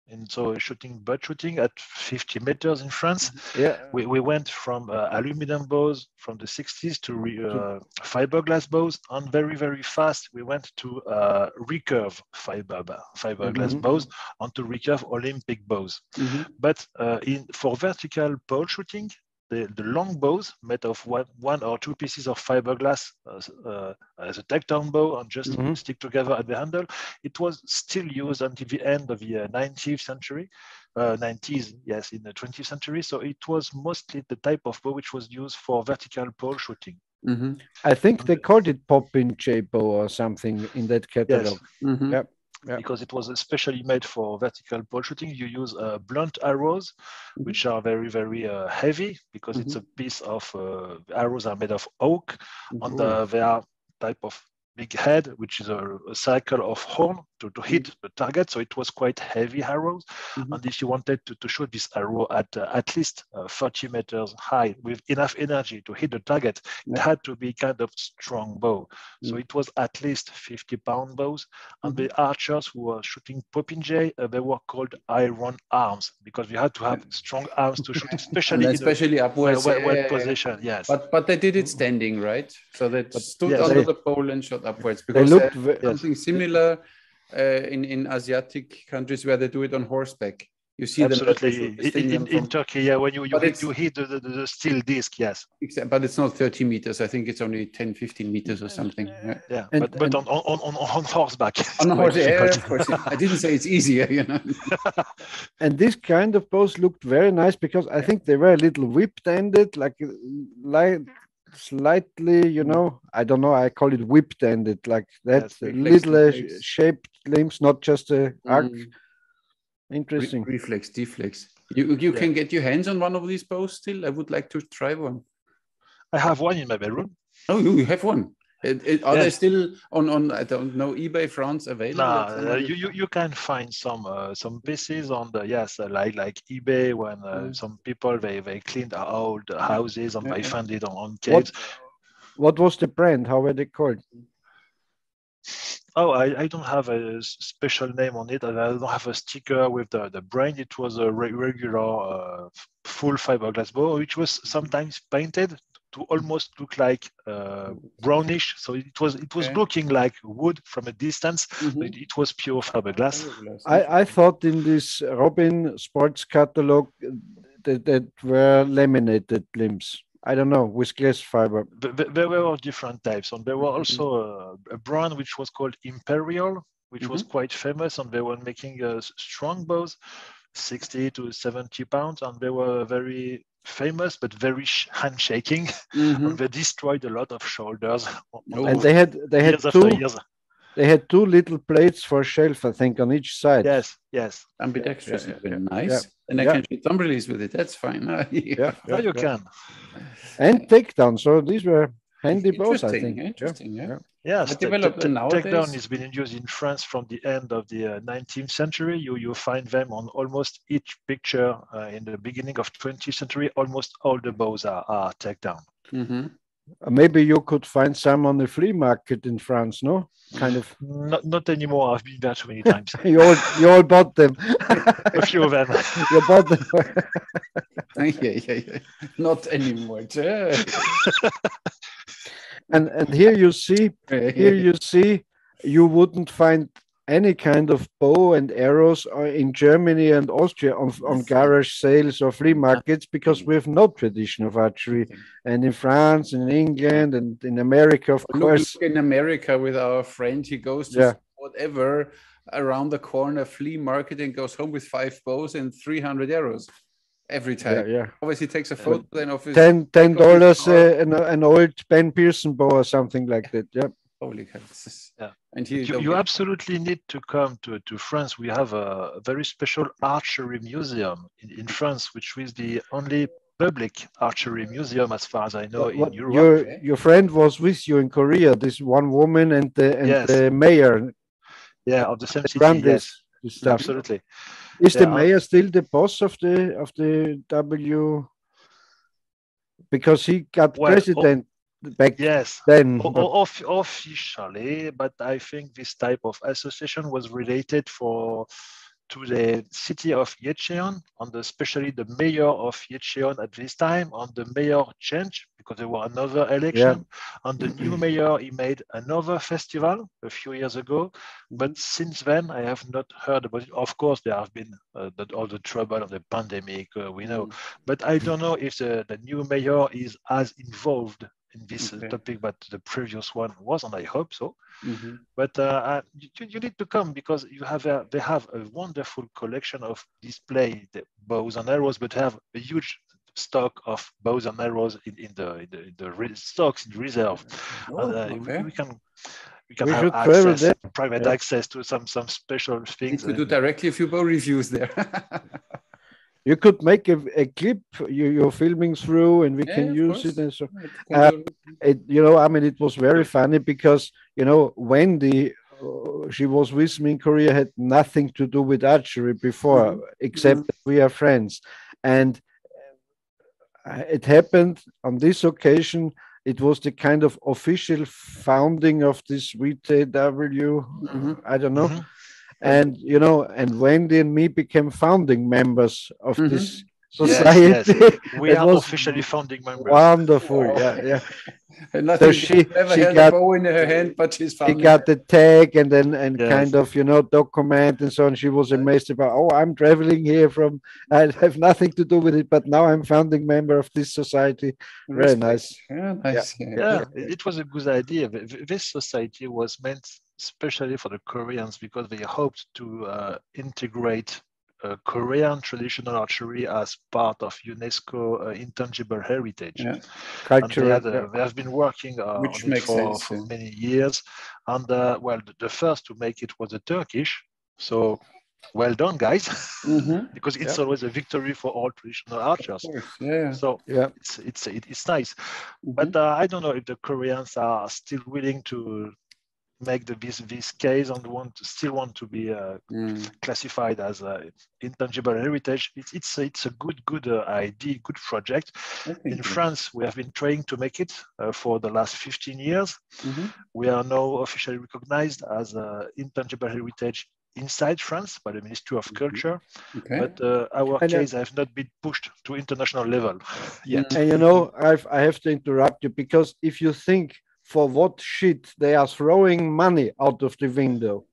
And so bird shooting at 50 meters in France. We went from aluminum bows from the 60s to fiberglass bows, and very, very fast we went to recurve fiberglass bows, and to recurve Olympic bows. But for vertical pole shooting, the long bows made of one or two pieces of fiberglass as a takedown bow and just stick together at the handle, it was still used until the end of the 19th century, 90s, yes, in the 20th century. So it was mostly the type of bow which was used for vertical pole shooting. I think they called it popinjay bow or something in that catalog. Yes. Because it was especially made for vertical pole shooting. You use blunt arrows, which are very, very heavy, because it's a piece of arrows are made of oak, and they are type of big head, which is a cycle of horn to hit the target. So it was quite heavy arrows. And if you wanted to shoot this arrow at least 30 meters high with enough energy to hit the target, it had to be kind of strong bow. So it was at least 50-pound bows. And the archers who were shooting popinjay, they were called iron arms, because we had to have strong arms to shoot, especially upwards, wet position. Yes. But they did it standing, right? So they stood under the pole and shot upwards, because they looked something similar in Asiatic countries where they do it on horseback. You see absolutely in Turkey, when you hit the steel disc, yes. But it's not 30 meters. I think it's only 10, 15 meters or something. Yeah, but on horseback. On horse, of course. I didn't say it's easier, you know. And this kind of bows looked very nice, because I think they were a little whip-ended, like slightly, you know, I don't know, I call it whip-ended, like that, little shaped limbs, not just a arc. Interesting. Reflex, deflex. You can get your hands on one of these bows still? I would like to try one. I have one in my bedroom. Oh, you have one? Are they still on I don't know, eBay France available? No, you can find some pieces on the like eBay, when some people they cleaned old houses and they found it on caves. What was the brand? How were they called? Oh, I don't have a special name on it. I don't have a sticker with the brand. It was a regular full fiberglass bow, which was sometimes painted to almost look like brownish. So it was looking like wood from a distance, but it was pure fiberglass. I thought in this Robin Sports catalog that were laminated limbs. I don't know, with glass fiber. There were different types, and there were also a brand which was called Imperial, which was quite famous, and they were making strong bows, 60 to 70 pounds, and they were very famous but very handshaking. And they destroyed a lot of shoulders. And they had years after years. They had two little plates for shelf, I think, on each side. Yes. Ambidextrous, nice. Yeah. And I can shoot thumb release with it. That's fine. Now you can. And takedown. So these were handy bows, I think. Interesting, yeah. Yes, Takedown has been used in France from the end of the 19th century. You find them on almost each picture in the beginning of 20th century. Almost all the bows are takedown. Mm-hmm. Maybe you could find some on the flea market in France, no? Kind of. Not anymore. I've been there too many times. you all bought them. A few of them. You bought them. yeah. Not anymore. And here you see, you wouldn't find any kind of bow and arrows in Germany and Austria on garage sales or flea markets, because we have no tradition of archery. And in France, in England, and in America, of course. Look in America with our friend, he goes to whatever around the corner flea market and goes home with 5 bows and 300 arrows every time. Obviously takes a photo, then $10 an old Ben Pearson bow or something like that. Holy cow. And you absolutely need to come to France. We have a very special archery museum in France, which is the only public archery museum, as far as I know, in Europe. Your friend was with you in Korea, this one woman and the mayor. Of the same city. Yes, absolutely. Is the mayor still the boss of the W? Because he got president back then. Officially, but I think this type of association was related to the city of Yecheon, especially the mayor of Yecheon at this time. On the mayor change, because there were another election. On the new mayor, he made another festival a few years ago. But since then, I have not heard about it. Of course, there have been all the trouble of the pandemic, we know. But I don't know if the new mayor is as involved in this topic, but the previous one was, and I hope so. But you need to come, because they have a wonderful collection of display bows and arrows, but have a huge stock of bows and arrows in the stocks in reserve. We can have private access to some special things. We do directly a few bow reviews there. You could make a clip you're filming through, and we can use it. And so, it was very funny, because, Wendy, she was with me in Korea, had nothing to do with archery before, except that we are friends. And it happened on this occasion. It was the kind of official founding of this VTW. I don't know. And and Wendy and me became founding members of this society. Yes. We are officially founding members. Wonderful, So she got a bow in her hand, but she's founding. She got the tag and kind of document and so on. She was amazed about, I'm traveling here from. I have nothing to do with it, but now I'm founding member of this society. Very nice. Nice. It was a good idea. This society was meant especially for the Koreans, because they hoped to integrate Korean traditional archery as part of UNESCO intangible heritage. Culture. They have been working on it for many years. And the first to make it was the Turkish. So well done, guys, because it's always a victory for all traditional archers. So it's nice. But I don't know if the Koreans are still willing to make this case and still want to be classified as intangible heritage. It's a good idea, good project. In France, we have been trying to make it for the last 15 years. We are now officially recognized as intangible heritage inside France by the Ministry of Culture, but our case has not been pushed to international level yet. And I have to interrupt you, because if you think for what shit they are throwing money out of the window,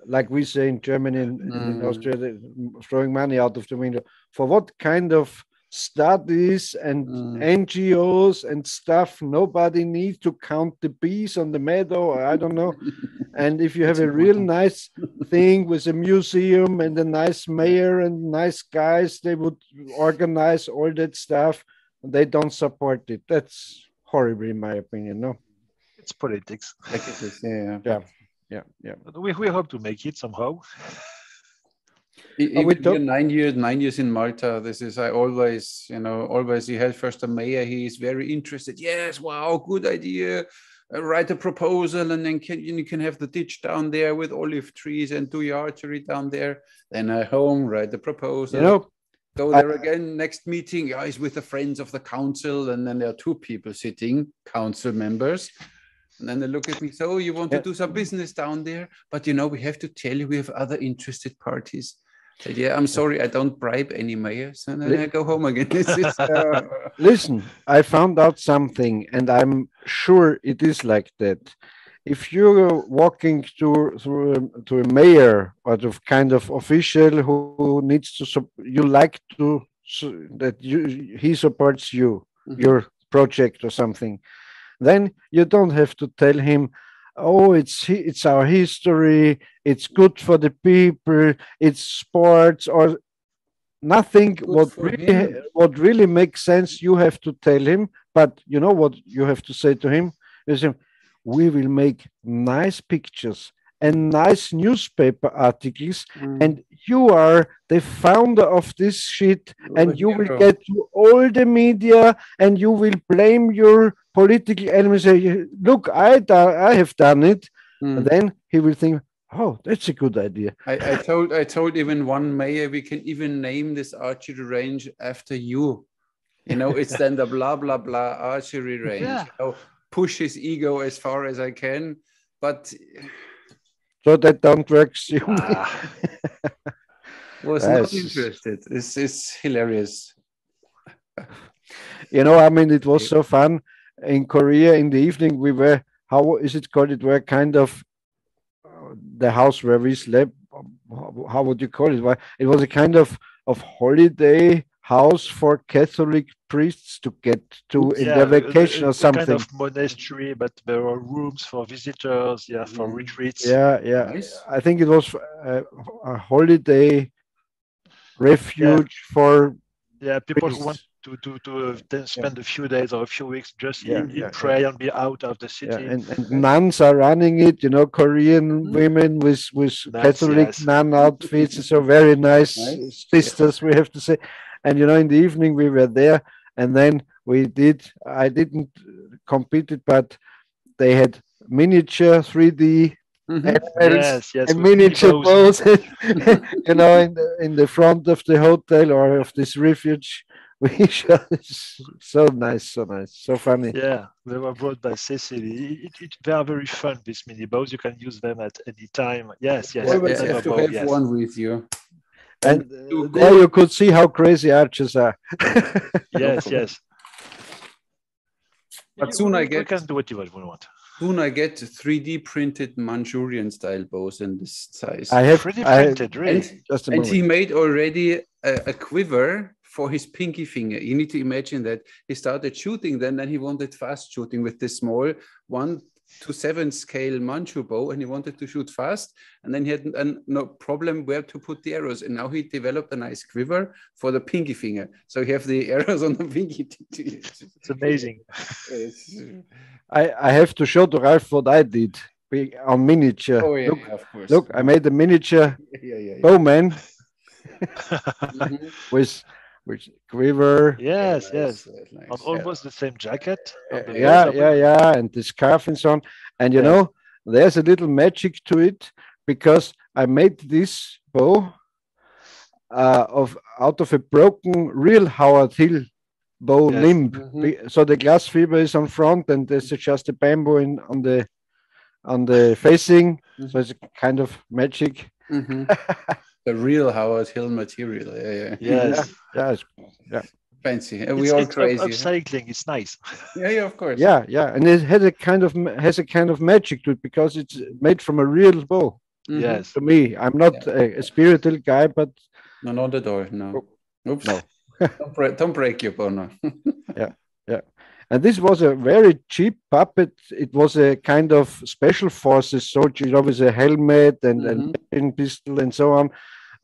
like we say in Germany and in Austria, throwing money out of the window, for what kind of studies and NGOs and stuff, nobody needs to count the bees on the meadow, or I don't know. And if you have a real nice thing with a museum and a nice mayor and nice guys, they would organize all that stuff. They don't support it. That's horrible, in my opinion. No, it's politics. Yeah. yeah, yeah. But we hope to make it somehow. Even here, 9 years in Malta. This is I always, always he has first a mayor. He is very interested. Yes, wow, good idea. Write a proposal, and then you can have the ditch down there with olive trees and do your archery down there. Then at home, write the proposal. Go there again. Next meeting, he's with the friends of the council, and then there are two people sitting, council members. And then they look at me, so you want to do some business down there, but we have to tell you we have other interested parties. I said, yeah, I'm sorry, I don't bribe any mayors. And then I go home again. Listen, I found out something, and I'm sure it is like that. If you're walking to a mayor or to kind of official who needs to, you like to that he supports you, your project or something, then you don't have to tell him, oh, it's our history, it's good for the people, it's sports or nothing. What really makes sense, you have to tell him. But you know what you have to say to him? Is we will make nice pictures and nice newspaper articles, and you are the founder of this shit, and you will get to all the media, and you will blame your political enemies. Say, look, I have done it, and then he will think, oh, that's a good idea. I told even one mayor, we can even name this archery range after you. It's then the blah blah blah archery range. Yeah. Push his ego as far as I can, but so that don't work. Was not interested. This is hilarious. It was so fun in Korea in the evening. We were, how is it called? It were kind of the house where we slept. How would you call it? It was a kind of holiday house for Catholic priests to get to in their vacation or something. Kind of monastery, but there were rooms for visitors, for retreats. Yeah. Nice. I think it was a holiday refuge for people priests. who want to spend a few days or a few weeks just in prayer and be out of the city. And nuns are running it, Korean women with Catholic nun outfits. So very nice sisters, we have to say. And in the evening we were there, and then I didn't compete it, but they had miniature 3D animals and miniature bows, in the front of the hotel or of this refuge. So nice, so funny. Yeah, they were brought by Cecily. They are very fun, these mini bows. You can use them at any time. Yes. Always have to have one with you. And there you could see how crazy archers are. Yes. But soon I get. You can do what you want. Soon I get 3D printed Manchurian style bows in this size. I have 3D printed, really. And he made already a quiver for his pinky finger. You need to imagine that he started shooting then he wanted fast shooting with this small 1:7 scale Manchu bow, and he wanted to shoot fast, and then he had no problem where to put the arrows, and now he developed a nice quiver for the pinky finger, so you have the arrows on the pinky. It's amazing. I have to show to Ralph what I did on miniature. Oh yeah, of course. Look, I made a miniature Bowman with quiver. Yes. Nice. On almost the same jacket. And the scarf and so on. And there's a little magic to it, because I made this bow out of a broken real Howard Hill bow limb. So the glass fiber is on front, and there's just a bamboo on the facing. So it's a kind of magic. The real Howard Hill material. Yeah. Fancy. We all crazy. Upcycling. It's nice. Yeah, of course. Yeah, and it has a kind of magic to it, because it's made from a real bow. Yes. To me, I'm not a spiritual guy, but no, not at all. No. Oops. No. Don't break your bow now. Yeah. And this was a very cheap puppet. It was a kind of special forces soldier, with a helmet and pistol and so on.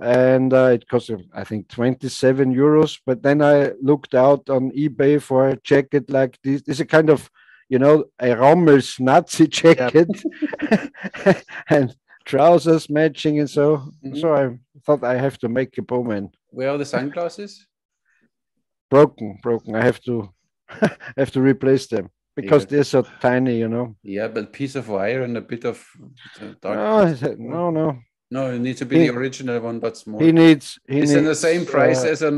And it cost, I think, 27 euros. But then I looked out on eBay for a jacket like this. It's a kind of a Rommel's Nazi jacket and trousers matching, and so I thought I have to make a Bowman. Where are the sunglasses? Broken. I have to replace them because they're so tiny, Yeah, but piece of wire and a bit of dark. No. No, it needs to be the original one, but small. He needs. It's in the same price as a.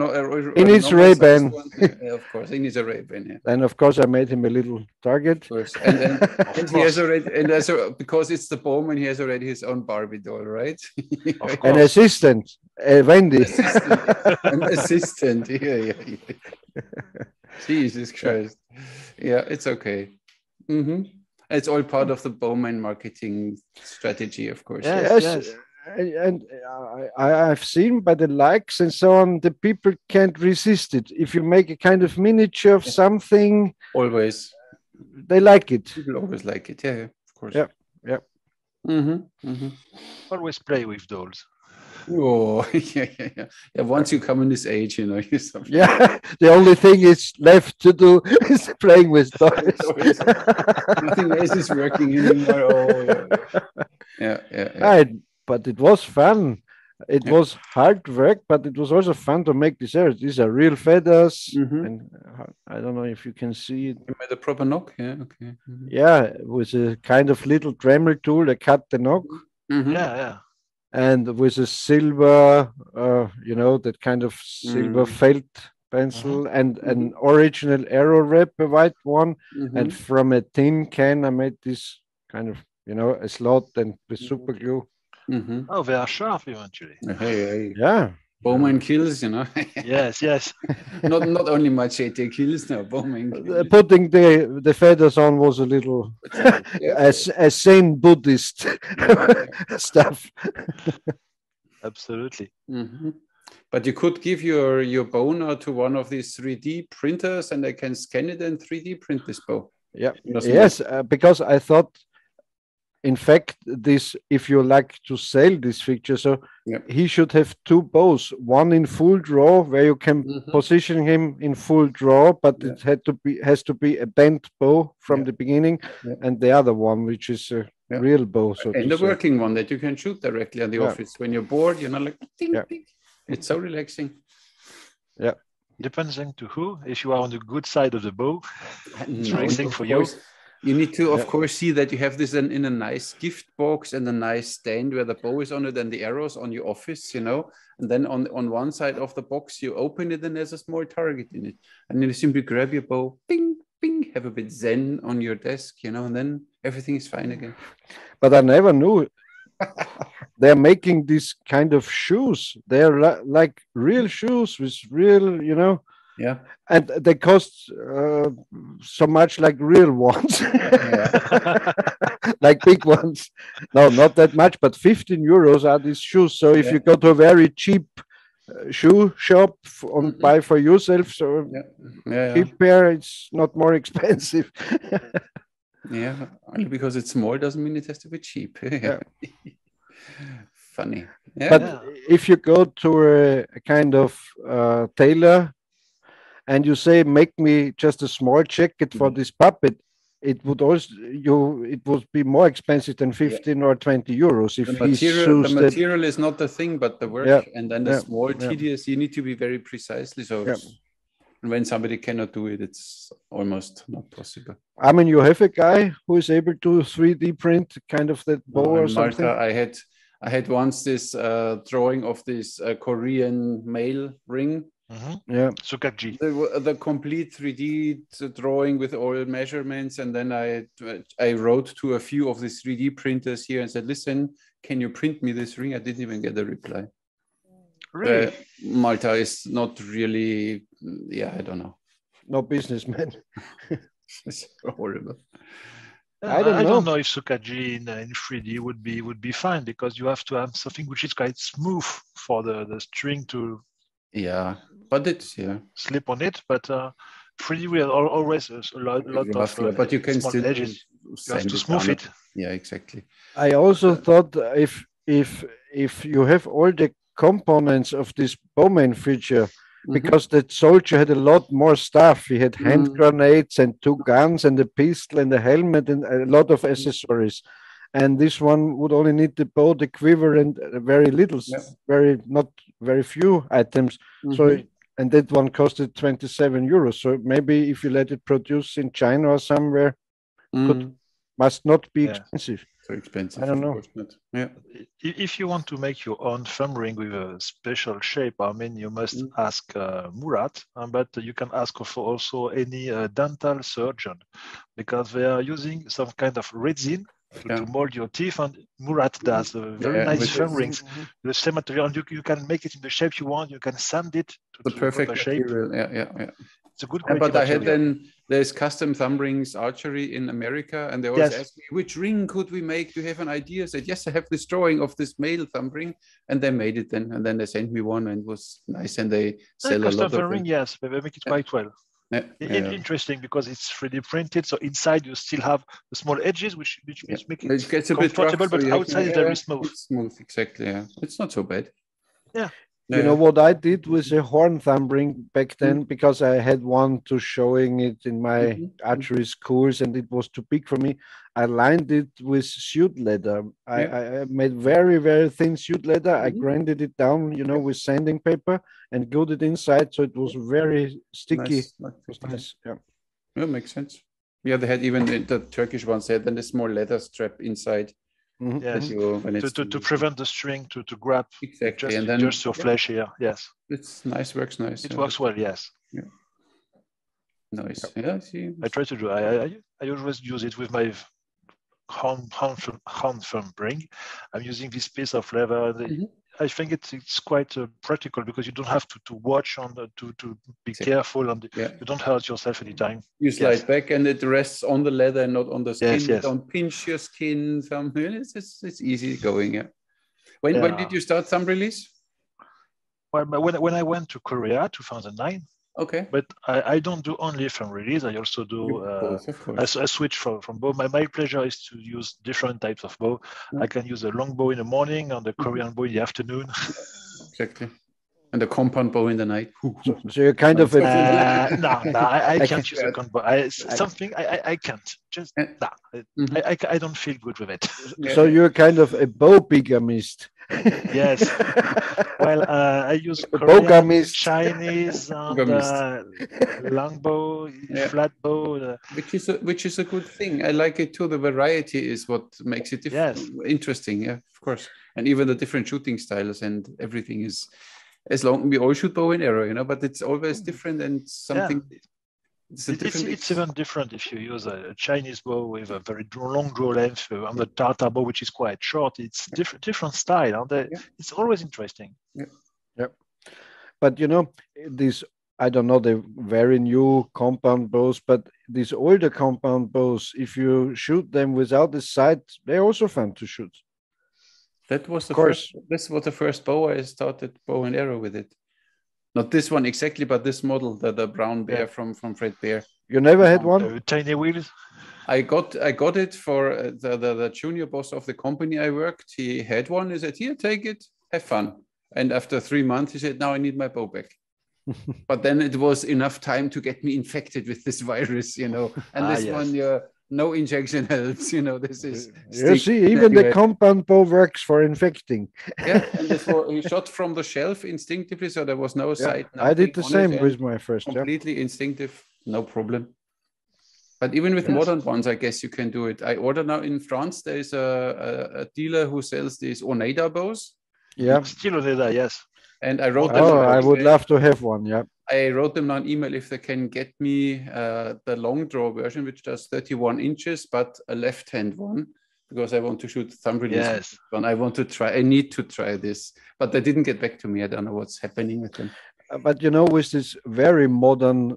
He needs Ray-Ban. Yeah, of course, he needs a Ray-Ban. Yeah. And of course, I made him a little target. Of course, and he has already, because it's the Bowman, he has already his own Barbie doll, right? An assistant, Wendy. An assistant. Yeah. Jesus Christ. Yeah, it's okay. It's all part of the Bowman marketing strategy, of course. Yes. And I've seen by the likes and so on, the people can't resist it. If you make a kind of miniature of something, always they like it. People always like it. Yeah, of course. Yeah. Always play with dolls. Oh, yeah. Once you come in this age, you Yeah, the only thing is left to do is playing with dolls. Nothing else is working anymore. Oh, yeah. But it was fun. It was hard work, but it was also fun to make these arrows. These are real feathers, and I don't know if you can see it. You made a proper knock, yeah, okay. Yeah, with a kind of little Dremel tool, I cut the knock. Yeah. And with a silver, that kind of silver felt pencil, and an original arrow wrap, a white one, and from a tin can, I made this kind of, a slot and with super glue. Oh, they are sharp eventually. Hey. Yeah. Bowman kills, Yes. not only machete kills now, Bowman kills. Putting the feathers on was a little a Zen Buddhist stuff. Absolutely. But you could give your bow now to one of these 3D printers, and they can scan it and 3D print this bow. Yeah. Yes, because I thought, in fact, if you like to sell this figure, so he should have two bows, one in full draw where you can position him in full draw, but it has to be a bent bow from the beginning, and the other one, which is a real bow. So and the working one that you can shoot directly on the office when you're bored, like ding, ding. It's so relaxing. Yeah. Depending to who. If you are on the good side of the bow, it's relaxing for you. You need to, of course, see that you have this in a nice gift box and a nice stand where the bow is on it and the arrows on your office, and then on one side of the box, you open it and there's a small target in it. And then you simply grab your bow, bing, bing, have a bit zen on your desk, and then everything is fine again. But I never knew they're making these kind of shoes. They're like real shoes with real, Yeah. And they cost so much like real ones, like big ones. No, not that much, but 15 euros are these shoes. So if you go to a very cheap shoe shop and buy for yourself, so cheap pair, it's not more expensive. Yeah, only because it's small doesn't mean it has to be cheap. Funny. Yeah. But if you go to a kind of tailor, and you say, make me just a small jacket for this puppet, it would be more expensive than 15 or 20 euros. If the material is not the thing, but the work, and then the small tedious, you need to be very precisely. So when somebody cannot do it, it's almost not possible. I mean, you have a guy who is able to 3D print kind of that bow or something. Malta, I had once this drawing of this Korean male ring. Sukaji. The complete 3D drawing with all measurements, and then I wrote to a few of the 3D printers here and said, listen, can you print me this ring? I didn't even get a reply. Really? Malta is not really, I don't know. No businessman. It's horrible. I don't know if Sukaji in 3D would be fine, because you have to have something which is quite smooth for the string to but it's slip on it. But 3D will always a lot of but you can small still edges. You have to smooth it. Yeah, exactly. I also thought if you have all the components of this Bowman feature, because that soldier had a lot more stuff. He had hand grenades and 2 guns and a pistol and a helmet and a lot of accessories. And this one would only need the bow, the quiver, and very little, not very few items. So, and that one costed 27 euros. So maybe if you let it produce in China or somewhere, must not be expensive. So expensive. I don't know. Yeah. If you want to make your own thumb ring with a special shape, I mean, you must ask Murat, but you can ask for also any dental surgeon, because they are using some kind of resin to mold your teeth, and Murat does very nice thumb rings, the same material, and you can make it in the shape you want. You can sand it to the perfect material shape. Yeah. It's a good but material. I had there's custom thumb rings archery in America, and they always ask me, which ring could we make? Do you have an idea? I said, yes, I have this drawing of this male thumb ring, and they made it then. And then they sent me one, and it was nice, and they sell a lot of ring, yes, they make it quite well. Interesting, because it's 3D printed, so inside you still have the small edges, which make it gets a comfortable, bit rough, but outside it's very smooth. It's smooth, exactly. Yeah, it's not so bad. Yeah. You know what I did with a horn thumb ring back then, because I had one to showing it in my archery schools, and it was too big for me. I lined it with suit leather. I made very, very thin suit leather. I grinded it down, with sanding paper and glued it inside, so it was very sticky. Nice. Yeah, makes sense. Yeah, they had even the Turkish ones had then a small leather strap inside. Yes, to prevent the string to grab exactly, and then just your flesh here. Yes, it's nice, works nice. It works well. Yes. Yeah. Nice. Yeah. See, I try to do. I always use it with my hand thumb ring. I'm using this piece of leather. I think it's quite practical, because you don't have to watch on to be careful, and you don't hurt yourself anytime. You slide back, and it rests on the leather and not on the skin. Yes. You don't pinch your skin. It's easy going. Yeah. When did you start thumb release? Well, when I went to Korea, 2009. Okay. But I don't do only thumb release. I also do a switch from bow. My pleasure is to use different types of bow. I can use a long bow in the morning and the Korean bow in the afternoon. Exactly. And the compound bow in the night. So you're kind of no, I can't use a compound bow. Something I can't. Just I don't feel good with it. So you're kind of a bow bigamist. Yes. Well, I use Korean, Chinese, and longbow, flat bow. Which is a good thing. I like it too. The variety is what makes it interesting. Yeah, of course. And even the different shooting styles and everything is, as long we all shoot bow and arrow, but it's always different and something. Yeah. It's even different if you use a Chinese bow with a very long draw length, and the Tartar bow, which is quite short. It's different style, and it's always interesting. Yeah. But these, I don't know, the very new compound bows, but these older compound bows, if you shoot them without the sight, they're also fun to shoot. That was this was the first bow I started bow and arrow with it. Not this one exactly, but this model, the brown bear from Fred Bear. You never had one? Tiny wheels. I got it for the junior boss of the company I worked. He had one. He said, "Here, take it, have fun." And after 3 months, he said, "Now I need my bow back." But then it was enough time to get me infected with this virus, And this one, no injection helps. This is. You see, even the compound bow works for infecting. Yeah, and this was shot from the shelf instinctively, so there was no sight. I did the same with my first. Completely instinctive, no problem. But even with modern ones, I guess you can do it. I order now in France. There is a dealer who sells these Oneida bows. Yeah, still Oneida, yes. And I wrote them. Oh, I would love to have one. Yeah. I wrote them on email if they can get me the long draw version, which does 31 inches, but a left-hand one, because I want to shoot thumb release. Yes. I want to try. I need to try this, but they didn't get back to me. I don't know what's happening with them. But with this very modern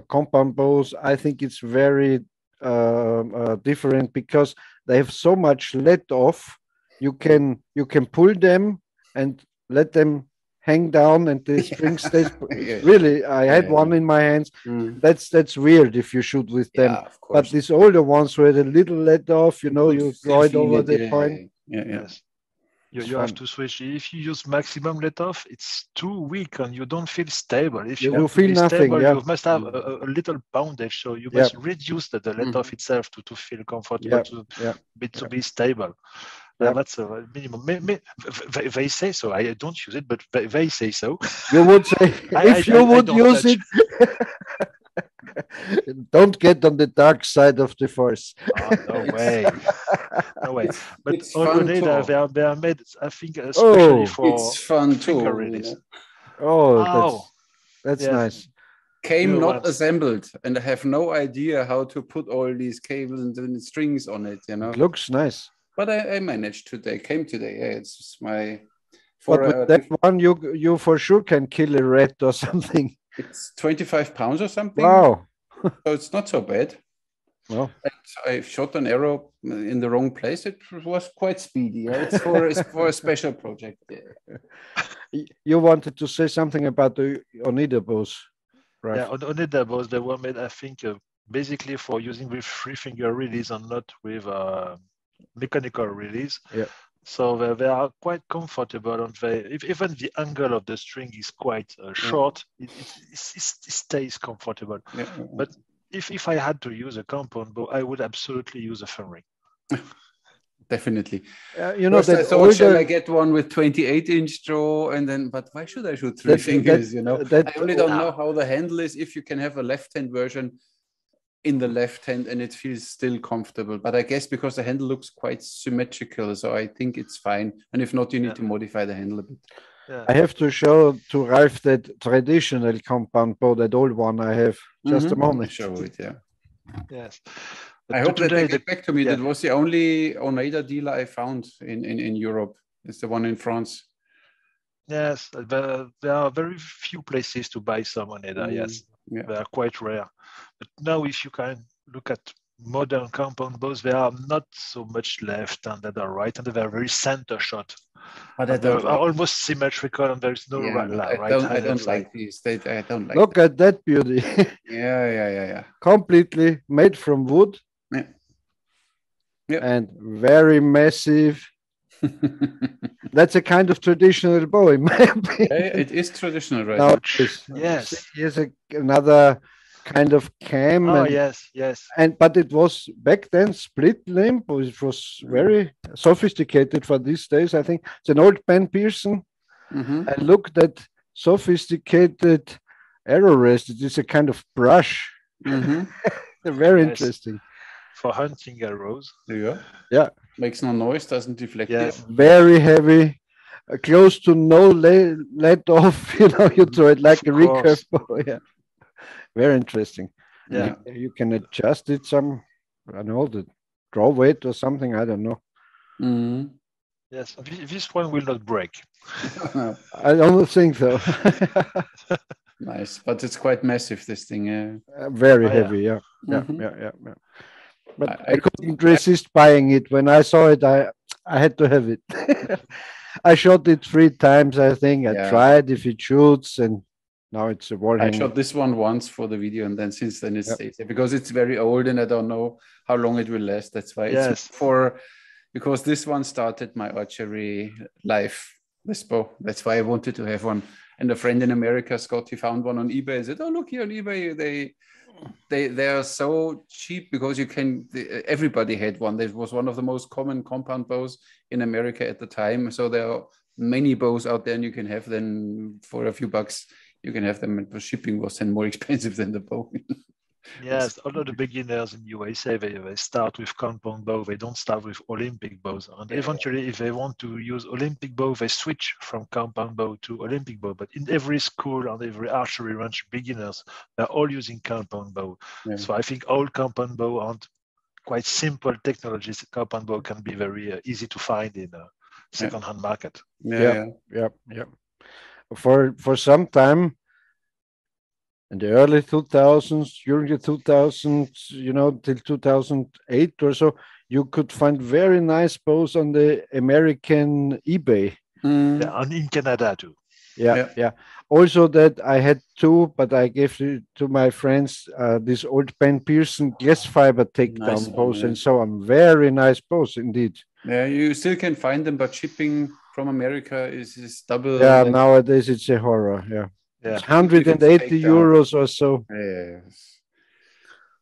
compound bows, I think it's very different, because they have so much let off. You can pull them and let them hang down, and the string stays. Really, I had one in my hands. That's weird if you shoot with them. Of course. But these older ones who had a little let off, you draw it over the point. Yes. You have to switch. If you use maximum let-off, it's too weak and you don't feel stable. If you You want to feel be nothing, stable, yeah. you must have a little poundage. So you must reduce the let-off itself to feel comfortable, to be stable. That's a minimum. They say so. I don't use it, but they say so. You would say, if you would use it, don't get on the dark side of the force. Oh, no way. No way. But it's fun too. They are made, I think, especially for it's fun finger too. release. That's nice. Came not assembled, and I have no idea how to put all these cables and strings on it. It looks nice. But I managed today. Came today. Yeah, it's just my. But with that one, you for sure can kill a rat or something. It's 25 pounds or something. Wow. So it's not so bad. Well, I shot an arrow in the wrong place. It was quite speedy. Yeah? It's for a special project. Yeah. You wanted to say something about the Oneida bows, right? Yeah, Oneida bows, they were made, I think, basically for using with 3-finger release and not with mechanical release. Yeah. So they are quite comfortable, and even the angle of the string is quite short. It stays comfortable. Yeah. But if I had to use a compound bow, I would absolutely use a fun ring. Definitely. First I thought, shall I get one with 28-inch draw, and then, but why should I shoot 3 fingers? I only don't know how the handle is. If you can have a left-hand version in the left hand and it feels still comfortable, but I guess because the handle looks quite symmetrical, so I think it's fine. And if not, you need to modify the handle a bit. Yeah. I have to show to Ralph that traditional compound bow, that old one I have. Just a moment. Show it, yeah. Yes. I hope that they get back to me. That was the only Oneida dealer I found in Europe. It's the one in France. Yes, there are very few places to buy some Oneida. Yes, they are quite rare. But now, if you can look at modern compound bows, there are not so much left-handed or right-handed. They are very center shot. But they are almost symmetrical, and there is no right. I don't like these. I don't like. Look at that beauty. Yeah. Completely made from wood. Yeah. And very massive. That's a kind of traditional bow, in my opinion. Yeah, it is traditional, right? Now, yes. Here's another kind of cam. Yes. But it was back then split limb. It was very sophisticated for these days. I think it's an old Ben Pearson. I looked at sophisticated arrow rest. It is a kind of brush. Very interesting. For hunting arrows. Yeah. Makes no noise, doesn't deflect. Yes. Very heavy, close to no let off. You throw it like a recurve bow. Yeah. Very interesting. Yeah. You can adjust it some, I don't know, the draw weight or something. I don't know. Yes. This one will not break. I don't think so. Nice, but it's quite massive, this thing. Very heavy, yeah. But I couldn't resist buying it. When I saw it, I had to have it. I shot it 3 times, I think. I tried if it shoots, and now it's a war. I shot this one once for the video, and then since then it stays there because it's very old, and I don't know how long it will last. That's why it's because this one started my archery life. This bow. That's why I wanted to have one. And a friend in America, Scott, he found one on eBay and said, "Oh, look here on eBay, they are so cheap because everybody had one. There was one of the most common compound bows in America at the time. So there are many bows out there, and you can have them for a few bucks. You can have them, and the shipping was then more expensive than the bow." Yes, although the beginners in USA, they start with compound bow. They don't start with Olympic bows. And eventually, if they want to use Olympic bow, they switch from compound bow to Olympic bow. But in every school and every archery range, beginners, they're all using compound bow. Yeah. So I think all compound bow and quite simple technologies. Compound bow can be very easy to find in a second-hand market. Yeah. For some time, in the early 2000s, during the 2000s, till 2008 or so, you could find very nice bows on the American eBay. Yeah, and in Canada too. Yeah. Also that I had 2, but I gave it to my friends, this old Ben Pearson glass fiber takedown bows and so on. Very nice bows indeed. Yeah, you still can find them, but shipping from America is double. Yeah, nowadays it's a horror. Yeah, Yeah. it's 180 euros or so. Yes.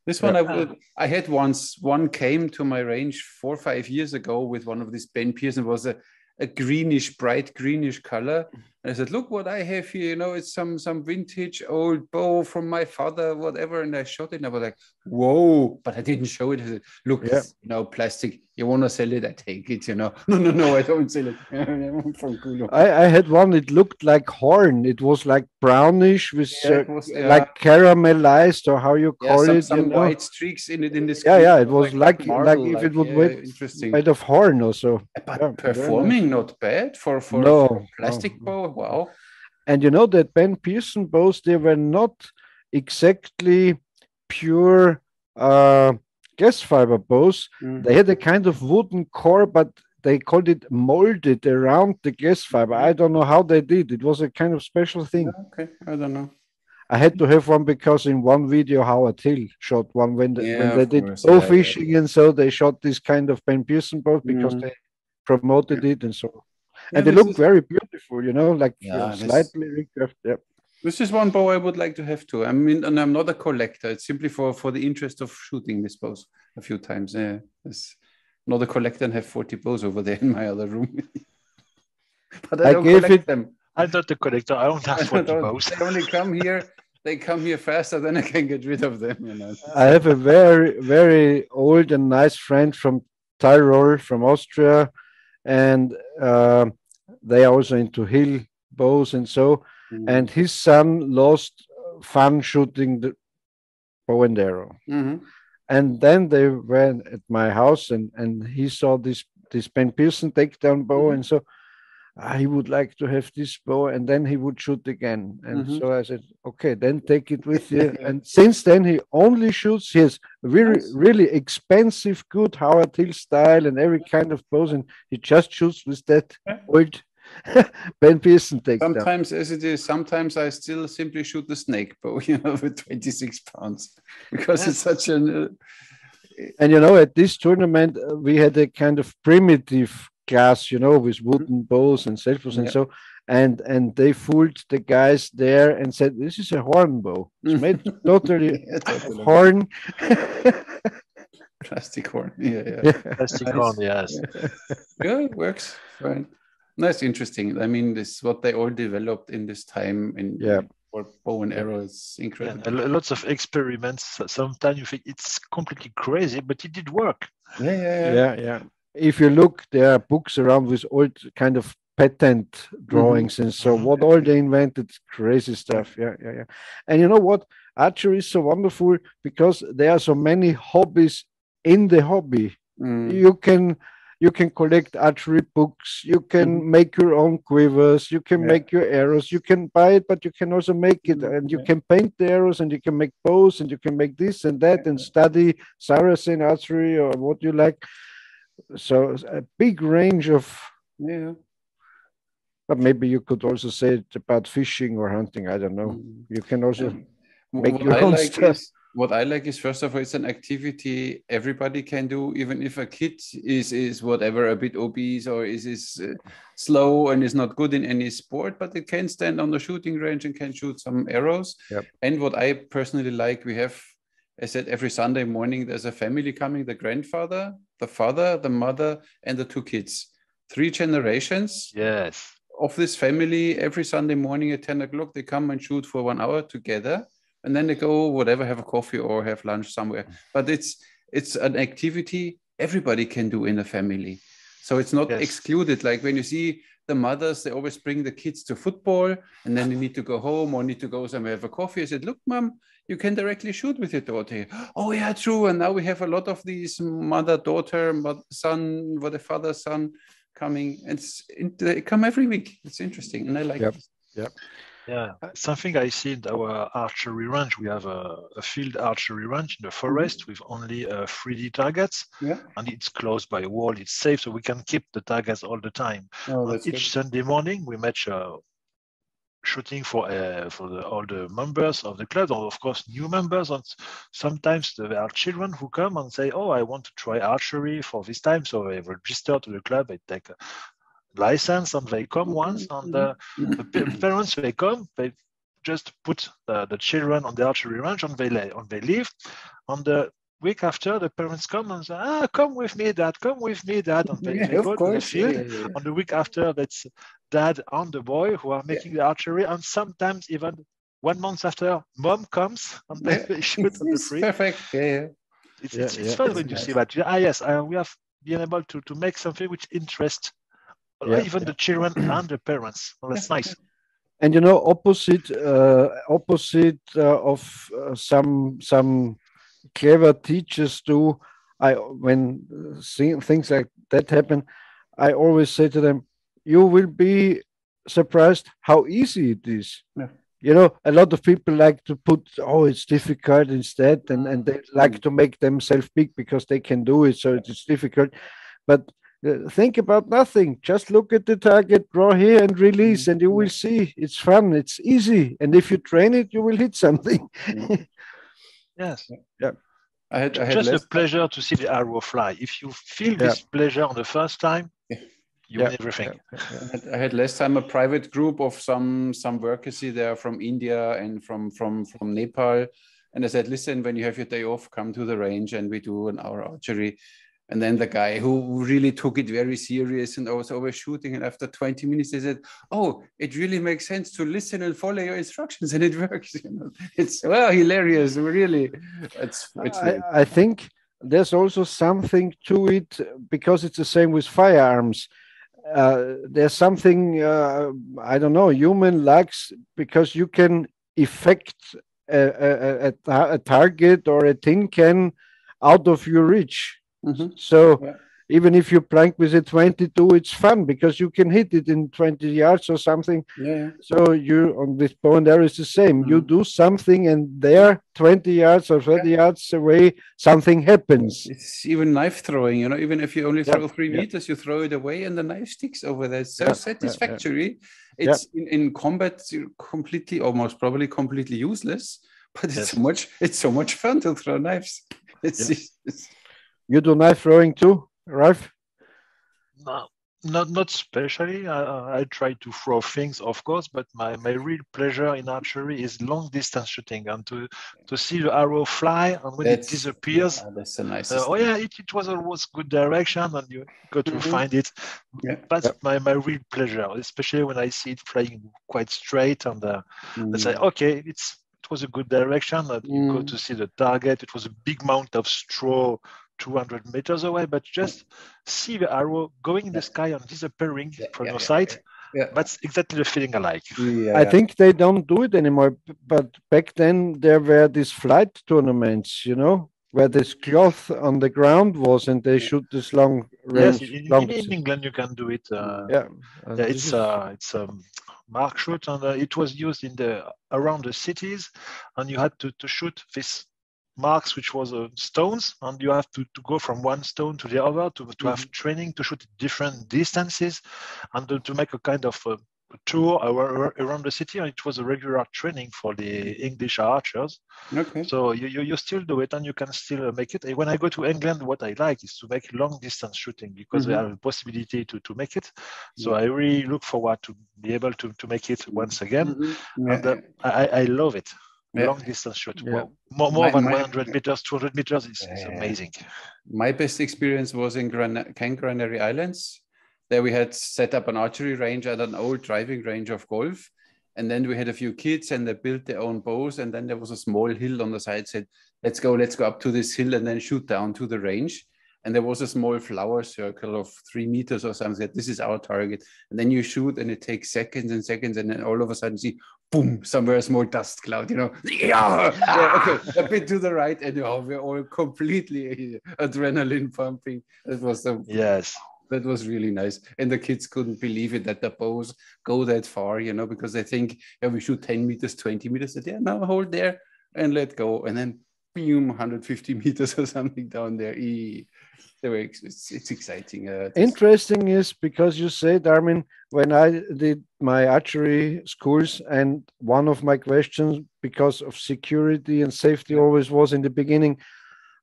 This Yeah. one I had once. One came to my range 4 or 5 years ago with one of these Ben Pearson. It was a greenish, bright greenish color. And I said, look what I have here. You know, it's some vintage old bow from my father, whatever. And I shot it and I was like, whoa, but I didn't show it. I said, look, Yeah. you know, plastic. You want to sell it? I take it, you know. No, I don't sell it. From Kulo. I had one. It looked like horn. It was like brownish with Yeah, it was, like caramelized, or how you call some, it. some you know? white streaks in it in the Yeah, screen. yeah. It was like marble, if it would yeah, be interesting. made of horn or so. But Yeah, performing not bad for No, plastic no. bow. Wow. And you know that Ben Pearson bows, they were not exactly pure glass fiber bows. They had a kind of wooden core, but they called it molded around the glass fiber. I don't know how they did. It was a kind of special thing. Okay, I don't know. I had to have one because in one video Howard Hill shot one when they of did course, bow yeah, fishing, and so they shot this kind of Ben Pearson boat because Mhm. they promoted it and so. Yeah, And they this look is- very beautiful, you know, like Yeah, this- slightly recurved. Yeah. This is one bow I would like to have too. I mean, and I'm not a collector. It's simply for the interest of shooting this bows a few times. Yeah, it's not a collector and have 40 bows over there in my other room. But I I don't gave collect it- them. I'm not a collector. I don't have 40 bows. They only come here. They come here faster than I can get rid of them. You know. I have a very, very old and nice friend from Tyrol, from Austria, and they are also into hill bows and so. And his son lost fun shooting the bow and arrow. Mhm. And then they went at my house, and he saw this Ben Pearson takedown bow, and so he would like to have this bow, and then he would shoot again. And so I said, okay, then take it with you. And since then he only shoots his really expensive, good Howard Hill style and every kind of bows, and he just shoots with that old Ben Pearson takedown. Sometimes, as it is, sometimes I still simply shoot the snake bow, you know, with 26 pounds, because it's such an. And you know, at this tournament, we had a kind of primitive class, you know, with wooden bows and self-bows and so. And they fooled the guys there and said, "This is a horn bow. It's made totally of horn." Plastic horn. Yeah. Plastic horn, yes. Yeah, it works. Fine. That's interesting. I mean, this is what they all developed in this time in for bow and arrow. It's incredible. Yeah, lots of experiments. Sometimes you think it's completely crazy, but it did work. Yeah. If you look, there are books around with old kind of patent drawings and so what all they invented, crazy stuff. Yeah. And you know what? Archery is so wonderful because there are so many hobbies in the hobby. You can collect archery books, you can make your own quivers, you can make your arrows, you can buy it, but you can also make it, and you can paint the arrows, and you can make bows, and you can make this and that, and study Saracen archery or what you like. So a big range of. But maybe you could also say it about fishing or hunting. I don't know. You can also make your own stuff. What I like is, first of all, it's an activity everybody can do, even if a kid is whatever, a bit obese or is slow and is not good in any sport, but it can stand on the shooting range and can shoot some arrows. And what I personally like, we have, I said, every Sunday morning, there's a family coming, the grandfather, the father, the mother, and the 2 kids. 3 generations of this family. Every Sunday morning at 10 o'clock, they come and shoot for 1 hour together. And then they go, whatever, have a coffee or have lunch somewhere. But it's an activity everybody can do in a family. So it's not excluded. Like when you see the mothers, they always bring the kids to football, and then you need to go home or need to go somewhere, have a coffee. I said, look, mom, you can directly shoot with your daughter. Oh, yeah, true. And now we have a lot of these mother-daughter, son, what a father-son coming. They come every week. It's interesting. And I like it. Yeah, something I see in our archery range. We have a field archery range in the forest with only 3D targets, and it's closed by a wall. It's safe, so we can keep the targets all the time. Each Sunday morning, we match shooting for all the members of the club, or of course new members. And sometimes there are children who come and say, "Oh, I want to try archery for this time," so they register to the club. They take a license and they come once, and the parents, they come, they just put the children on the archery range and they leave. On the week after, the parents come and say, "Come with me, Dad, come with me, Dad," and they go to the field. On the week after, that's Dad and the boy who are making the archery, and sometimes even 1 month after, Mom comes and they shoot on the free. Perfect. It's fun when you see that. Yes, we have been able to make something which interests even the children and the parents. Well, that's nice. And you know, opposite of some clever teachers do, when things like that happen, I always say to them, you will be surprised how easy it is. Yeah. You know, a lot of people like to put, it's difficult instead, and they like to make themselves big because they can do it, so it's difficult. But think about nothing. Just look at the target, draw here and release, and you will see it's fun, it's easy. And if you train it, you will hit something. Yes. Yeah. I had just a pleasure to see the arrow fly. If you feel this pleasure on the first time, you win everything. I had last time a private group of some workers there from India and from Nepal. And I said, listen, when you have your day off, come to the range and we do an hour archery. And then the guy who really took it very serious and was always shooting, and after 20 minutes, they said, "Oh, it really makes sense to listen and follow your instructions, and it works." You know, it's hilarious, really. I think there's also something to it because it's the same with firearms. There's something I don't know. Human likes because you can effect a target or a tin can out of your reach. So even if you plank with a 22, it's fun because you can hit it in 20 yards or something. So you on this bow and arrow is the same. You do something and there 20 yards or 30 yards away, something happens. It's even knife throwing, you know, even if you only throw 3 meters, you throw it away and the knife sticks over there. It's so satisfactory. It's in combat almost probably completely useless, but it's so much fun to throw knives. You do knife throwing too, Ralph? No, not especially. I try to throw things, of course, but my real pleasure in archery is long distance shooting and to see the arrow fly, and when it disappears, that's the nicest it was always good direction and you got to find it. That's my real pleasure, especially when I see it flying quite straight and I say, okay, it was a good direction, and you go to see the target. It was a big mound of straw 200 meters away, but just see the arrow going in the sky and disappearing from your sight. That's exactly the feeling I like. I think they don't do it anymore, but back then there were these flight tournaments, you know, where this cloth on the ground was and they shoot this long range. Yes, in England you can do it. It's mark shoot, and it was used around the cities, and you had to shoot this marks, which was stones, and you have to go from one stone to the other to have training to shoot different distances and to make a kind of a tour around the city. And it was a regular training for the English archers. So you still do it and you can still make it. When I go to England, what I like is to make long distance shooting because they have a possibility to make it. So I really look forward to be able to make it once again. And I love it. Long distance shoot. More than 100 meters, 200 meters is amazing. My best experience was in Canary Islands. There we had set up an archery range and an old driving range of golf. And then we had a few kids and they built their own bows. And then there was a small hill on the side, said, let's go up to this hill and then shoot down to the range. And there was a small flower circle of 3 meters or something. This is our target. And then you shoot and it takes seconds and seconds. And then all of a sudden you see, boom, somewhere a small dust cloud, you know. Okay, a bit to the right. And we're all completely adrenaline pumping. That was That was really nice. And the kids couldn't believe it that the bows go that far, you know, because they think, we shoot 10 meters, 20 meters. Now hold there and let go. And then boom, 150 meters or something down there. It's exciting. Interesting is because you said, Armin, when I did my archery schools, and one of my questions, because of security and safety, always was in the beginning,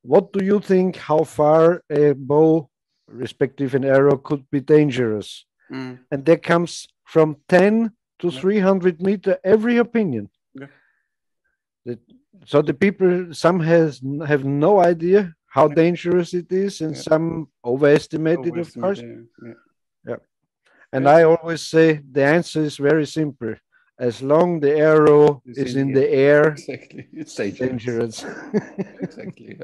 what do you think how far a bow, respective an arrow, could be dangerous? Mm. And there comes from 10 to 300 meter every opinion. Yeah. So the people, some have no idea how dangerous it is, and some overestimate it, of course. Yeah. And I always say the answer is very simple. As long the arrow is in the air, exactly, it's dangerous. Exactly.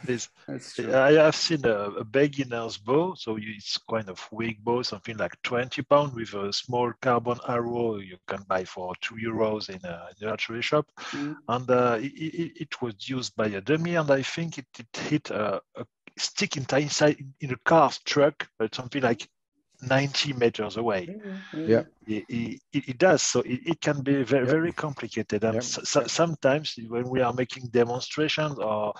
That's true. I have seen a beginner's bow, so it's kind of weak bow, something like 20 pounds with a small carbon arrow you can buy for €2 in the archery shop. Mm. And it was used by a dummy, and I think it hit a stick inside in a car's truck, something like 90 meters away. Yeah, it does. So it can be very, very complicated. And sometimes when we are making demonstrations or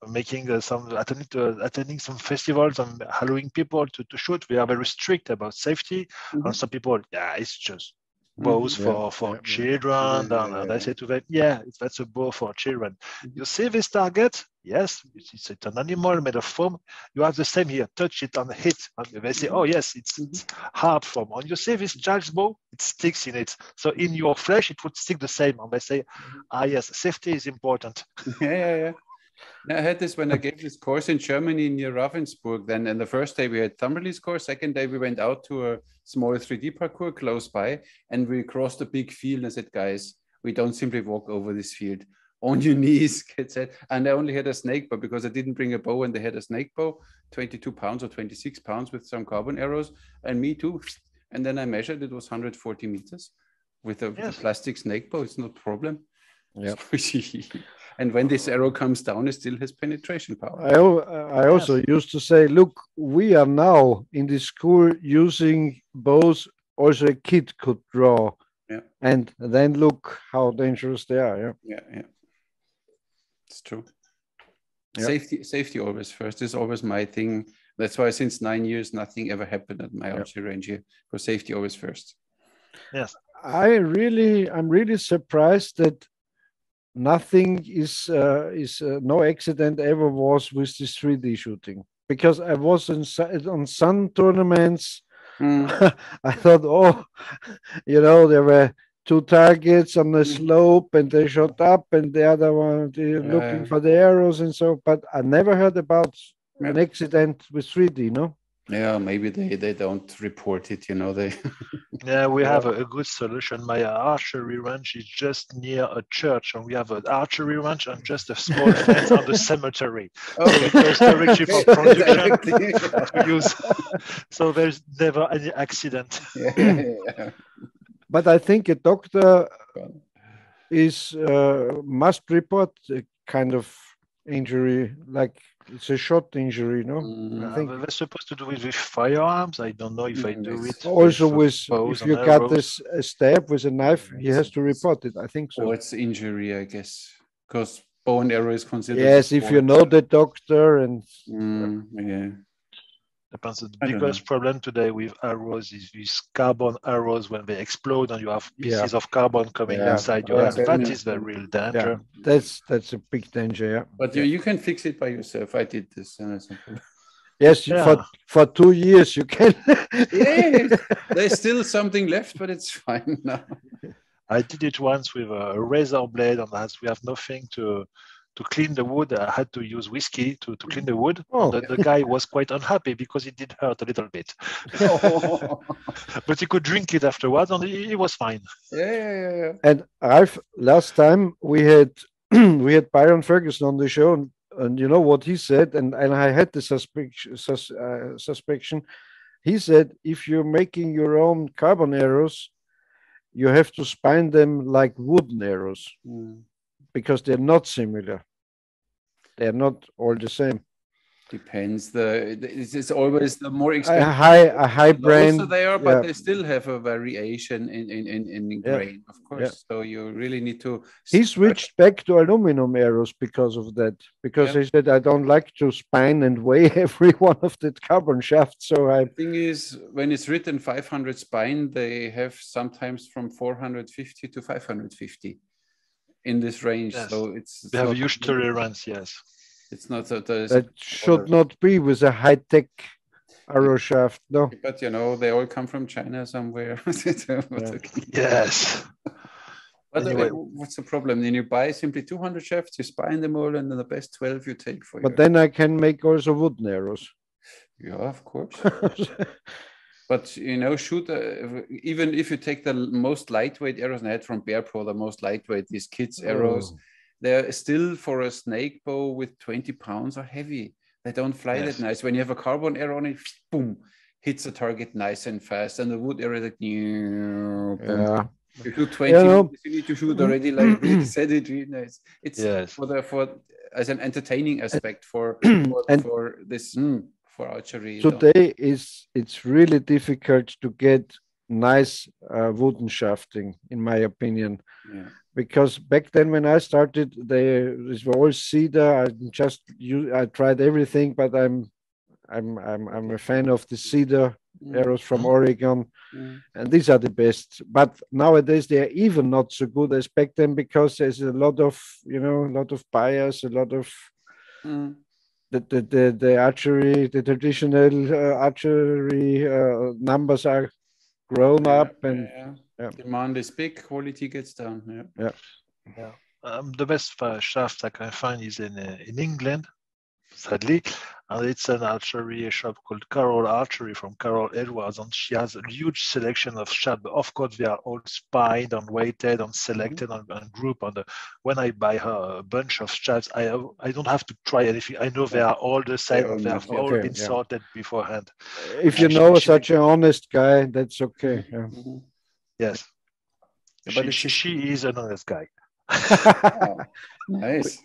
making attending some festivals and allowing people to shoot, we are very strict about safety. And some people, it's just bows for children. And I say to them, that's a bow for children. You see this target? Yes, it's an animal made of foam. You have the same here. Touch it and hit. And they say, oh yes, it's hard foam. And you see this child's bow? It sticks in it. So in your flesh, it would stick the same. And they say, yes, safety is important. Yeah. I had this when I gave this course in Germany near Ravensburg. Then, and the first day we had thumb release course. Second day we went out to a small 3D parkour close by, and we crossed a big field. And I said, guys, we don't simply walk over this field. On your knees, kids said. And I only had a snake bow because I didn't bring a bow, and they had a snake bow, 22 pounds or 26 pounds with some carbon arrows, and me too. And then I measured, it was 140 meters with a plastic snake bow. It's no problem. Yeah. And when this arrow comes down, it still has penetration power. I also used to say, look, we are now in the school using bows also a kid could draw. Yeah. And then look how dangerous they are. Yeah. It's true. Yeah. Safety always first is always my thing. That's why since 9 years, nothing ever happened at my archery range here. For safety always first. Yes. I'm really surprised that nothing is no accident ever was with this 3D shooting, because I was on some tournaments. I thought, there were two targets on the slope and they shot up, and the other one looking for the arrows and so, but I never heard about an accident with 3D, no? Yeah, maybe they don't report it, they. We have a good solution. My archery range is just near a church, and we have an archery range and just a small fence on the cemetery. Okay. There's directly for production to use. So there's never any accident. Yeah. But I think a doctor must report a kind of injury, like it's a shot injury, no? I think they're supposed to do it with firearms. I don't know if I do it. Also, if you got a stab with a knife, he has to report it. I think so. Or it's injury, I guess, because bow and arrow is considered. Yes, if you know the doctor and. Depends. The biggest problem today with arrows is these carbon arrows when they explode and you have pieces of carbon coming inside your hand. That is the real danger. Yeah. That's a big danger. Yeah. But you can fix it by yourself. I did this. Yes, for 2 years you can. There's still something left, but it's fine now. I did it once with a razor blade, and as we have nothing to clean the wood, I had to use whiskey to clean the wood. Oh. The guy was quite unhappy because it did hurt a little bit. But he could drink it afterwards, and he was fine. Yeah. And last time we had Byron Ferguson on the show, and you know what he said, and I had the suspicion. He said, if you're making your own carbon arrows, you have to spine them like wooden arrows. Because they're not similar. They're not all the same. Depends. It's always the more A expensive. high the brand. closer they are, but Yeah. they still have a variation in Yeah. grain, of course. So you really need to He search. switched back to aluminum arrows because of that. Because Yeah. he said, I don't like to spine and weigh every one of the carbon shafts. So I The thing is, when it's written 500 spine, they have sometimes from 450 to 550 in this range. Yes. So it's We have a not huge tolerance, yes. it's not that there's that should not be with a high-tech arrow shaft. No. but you know they all come from China somewhere. Yes. But Anyway. what's the problem? Then you buy simply 200 shafts, you spine them all, and then the best 12 you take for But your. then I can make also wooden arrows. Yeah, of course. But you know, shoot, even if you take the most lightweight arrows, and I had from Bear Pro, the most lightweight, these kids' arrows, they're still for a snake bow with 20 pounds are heavy. They don't fly that nice. When you have a carbon arrow on it, boom, hits the target nice and fast. And the wood arrow, like, boom. Yeah. You shoot 20 meters, you need to shoot already like this. Said it really nice. It's for as an entertaining aspect for this for archery. Today it's really difficult to get nice wooden shafting, in my opinion. Yeah. Because back then when I started, they were all cedar. I tried everything, but I'm a fan of the cedar arrows from Oregon, and these are the best. But nowadays they are even not so good as back then because there's a lot of bias, a lot of the archery, the traditional archery numbers are grown up, and demand is big, quality gets down. The best shaft I can find is in England, sadly, and it's an archery shop called Carol Archery from Carol Edwards, and she has a huge selection of shafts. Of course, they are all spined and weighted and selected and grouped. And when I buy her a bunch of shafts, I don't have to try anything. I know they are all the same. They have all been sorted beforehand. If you know such an honest guy, that's okay. Yes, but she is an honest guy. Nice.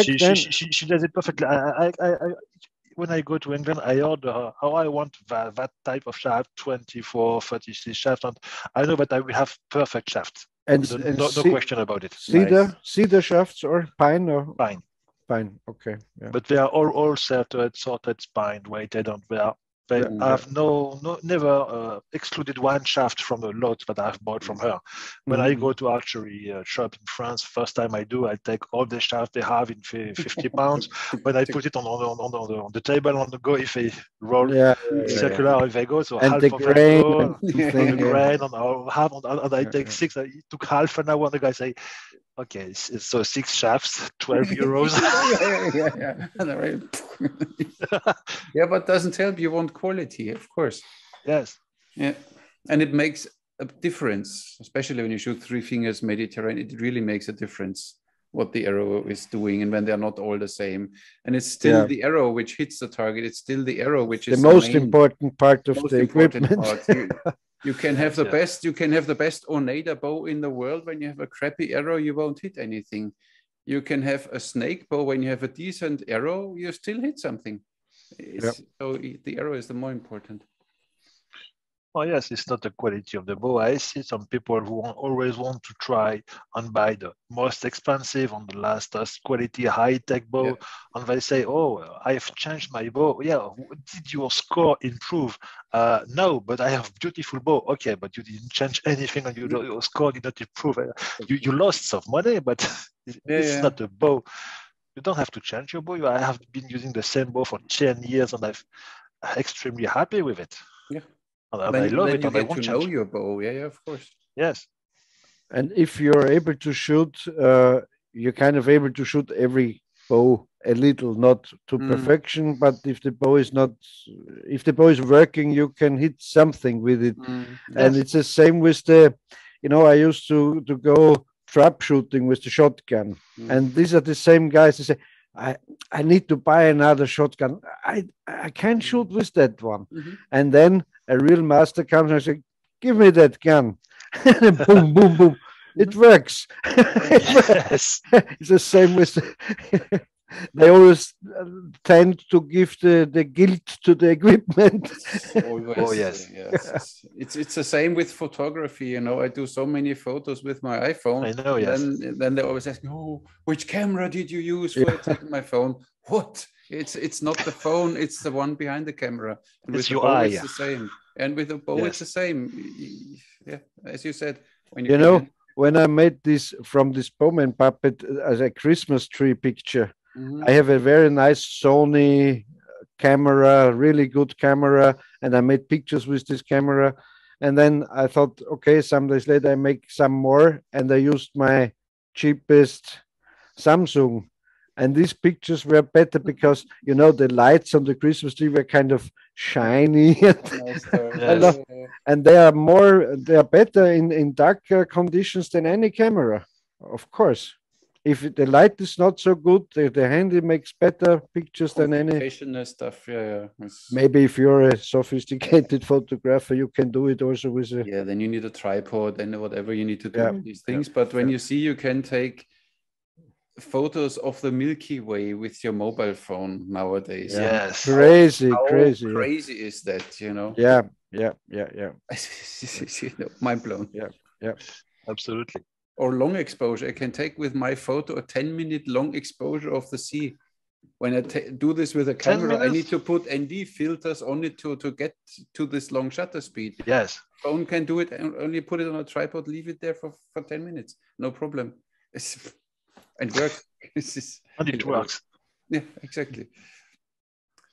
She does it perfectly. When I go to England, I order her how I want that type of shaft, 24, 36 shaft, and I know that I will have perfect shafts. And no question about it. Cedar shafts or pine or pine. Pine, okay. Yeah. But they are all sorted, spined, weighted, and they have never excluded one shaft from a lot that I've bought from her. When I go to archery shop in France, first time I do, I take all the shaft they have in 50 pounds. When I put it on the table on the go, if they roll circular, if they go, so and half the of grain, them go, the grain, and I take 6. It took half an hour, and the guy say, okay, so 6 shafts, 12 euros. Yeah, but doesn't help. You want quality, of course. Yes. Yeah, and it makes a difference, especially when you shoot 3 fingers Mediterranean. It really makes a difference what the arrow is doing, and when they're not all the same. And it's still the arrow which hits the target. It's still the arrow which is the most important part of the equipment. You can have the best. You can have the best Oneida bow in the world. When you have a crappy arrow, you won't hit anything. You can have a snake bow. When you have a decent arrow, you still hit something. So the arrow is the more important. Oh yes, it's not the quality of the bow. I see some people who always want to try and buy the most expensive and the last quality high-tech bow, and they say, "Oh, I've changed my bow." Yeah, did your score improve? No, but I have beautiful bow. Okay, but you didn't change anything, and your score did not improve. You lost some money, but it's not a bow. You don't have to change your bow. I have been using the same bow for 10 years, and I'm extremely happy with it. Yeah. And I love it. You get to know your bow. Yeah, of course. Yes. And if you're able to shoot, you're kind of able to shoot every bow a little, not to perfection, but if the bow is working, you can hit something with it. And it's the same with I used to go trap shooting with the shotgun, and these are the same guys who say, I need to buy another shotgun. I can't shoot with that one. And then a real master comes and says, give me that gun. And boom, boom, boom. It works. Yes. It's the same with they always tend to give the guilt to the equipment. Always, Oh, yes. yes. It's the same with photography. You know, I do so many photos with my iPhone. I know, yes. Then they always ask me, "Oh, which camera did you use for taking my phone?" What? It's not the phone. It's the one behind the camera. And It's with the your bow, eye. it's the same. And with the bow, Yes. it's the same. Yeah, as you said, when You know, when I made this from this Bowman puppet as a Christmas tree picture, Mhm. I have a very nice Sony camera, really good camera, and I made pictures with this camera. And then I thought, okay, some days later I make some more, and I used my cheapest Samsung. And these pictures were better because you know the lights on the Christmas tree were kind of shiny, Nice story. Yes. and they are better in dark conditions than any camera, of course. If the light is not so good, the handy makes better pictures than any. Professional stuff. Yeah. Maybe if you're a sophisticated photographer, you can do it also with a. Yeah, then you need a tripod and whatever you need to do Yeah. with these things. But when you see you can take photos of the Milky Way with your mobile phone nowadays. Yes. Crazy, How crazy. crazy is that, you know? Yeah. You know, mind blown. Yeah. Absolutely. Or long exposure. I can take with my photo a 10-minute long exposure of the sea. When I do this with a 10 camera, I minutes? need to put ND filters on it to get to this long shutter speed. Yes. Phone can do it and only put it on a tripod, leave it there for 10 minutes. No problem. And works. And it works. Yeah, exactly.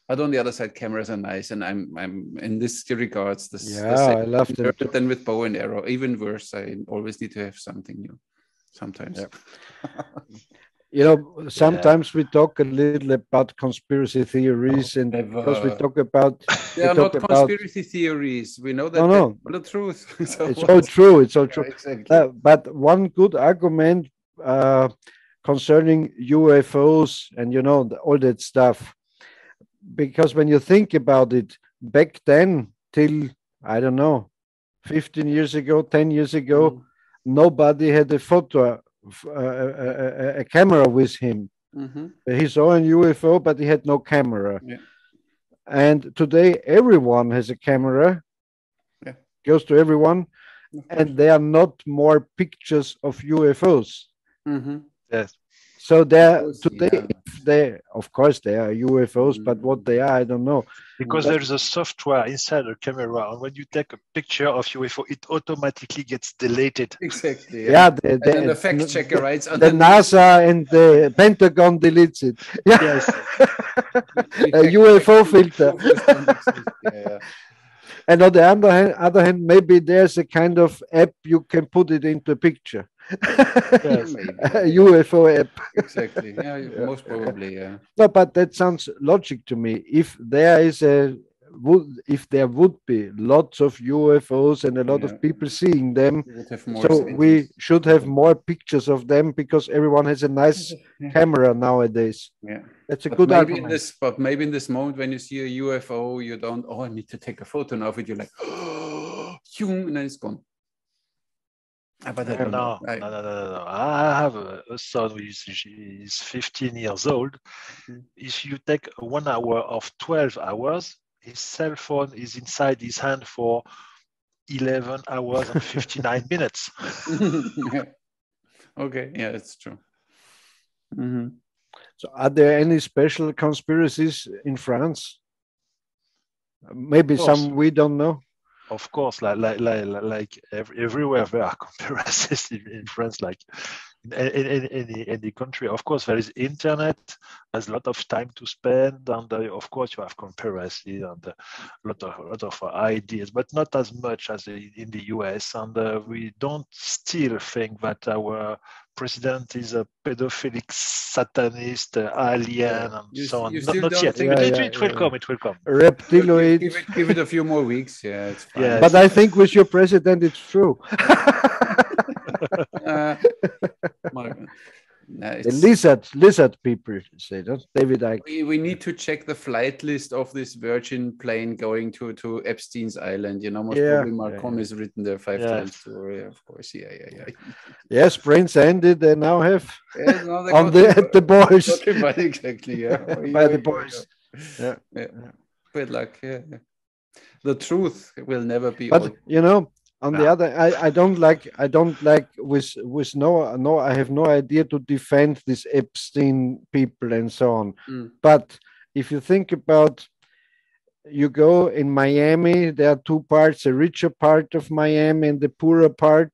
But on the other side, cameras are nice, and I'm in this regards the I love them. Than with bow and arrow. Even worse, I always need to have something new. Sometimes. Yeah. You know, sometimes we talk a little about conspiracy theories, and because we talk about they are not conspiracy theories. We know that no. the truth. So it's all true. It's all true. Exactly. But one good argument concerning UFOs and you know all that stuff, because when you think about it, back then till I don't know, 15 years ago, 10 years ago, nobody had a photo. A camera with him. He saw a UFO, but he had no camera. Yeah. And today, everyone has a camera. Yeah. Goes to everyone, and there are not more pictures of UFOs. Yes. So today, of course, there are UFOs, but what they are, I don't know. Because there's a software inside the camera, and when you take a picture of UFO, it automatically gets delated. Exactly. Yeah, and then the fact checker writes the NASA and the Pentagon deletes it. Yeah. Yes. A UFO filter. Yeah. And on the other hand, maybe there's a kind of app you can put it into a picture. Yes. A UFO app. Exactly. Yeah, most probably. Yeah. No, but that sounds logic to me. If there would be lots of UFOs and a lot of people seeing them, so we should have more pictures of them because everyone has a nice camera nowadays. Yeah, that's a good argument. But maybe in this moment when you see a UFO, you don't. Oh, I need to take a photo now of it. You're like, oh, and then it's gone. But I don't know. No. I have a son who is 15 years old. If you take 1 hour of 12 hours, his cell phone is inside his hand for 11 hours and 59 minutes. Yeah. Okay, yeah, that's true. So are there any special conspiracies in France? Maybe some we don't know. Of course, like everywhere there are conspiracies in France, like in any country. Of course, there is internet. There's a lot of time to spend, and of course, you have conspiracy and a lot of ideas, but not as much as in the US. And we don't still think that our president is a pedophilic satanist, alien, and so on. Not yet. It will come. It will come. Reptiloid. Give it a few more weeks. Yeah, it's fine. Yes. But I think with your president, it's true. No, The lizard people say that. David Icke. we need to check the flight list of this Virgin plane going to Epstein's Island. You know, most probably Marcon has written there 5 times too. Yeah, of course. Yeah. Yes, Prince Andy, they now have No, they on got the boys. got him by exactly, yeah. By the boys. Yeah. Good luck. Yeah. The truth will never be. But you know, on the other, I don't like with no, I have no idea to defend these Epstein people and so on. But if you think about, you go in Miami, there are two parts, a richer part of Miami and the poorer part.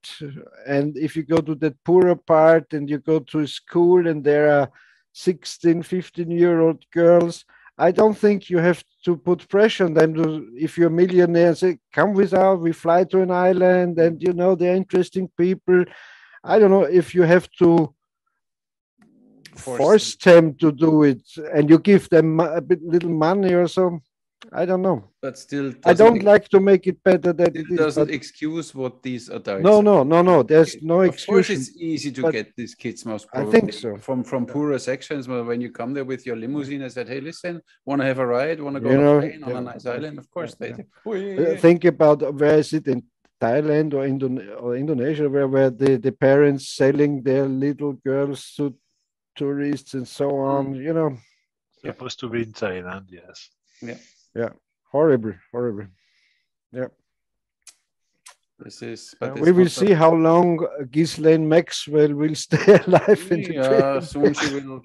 And if you go to the poorer part and you go to school and there are 16, 15-year-old girls, I don't think you have to put pressure on them to, if you're a millionaire, say, come with us, we fly to an island and, you know, they're interesting people. I don't know if you have to force them to do it and you give them a bit little money or so. I don't know. But still, I don't like to make it better than it doesn't excuse what these adults. No. There's no excuse. Of course, it's easy to get these kids, most probably. I think so. From poorer sections, when you come there with your limousine and said, "Hey, listen, want to have a ride? Want to go on a plane on a nice island?" Of course, they do. Think about where is it in Thailand or Indonesia, where the parents selling their little girls to tourists and so on. You know, supposed to be in Thailand, yes. Yeah, horrible. Yeah. We will see how long Ghislaine Maxwell will stay alive in the train. Soon she will.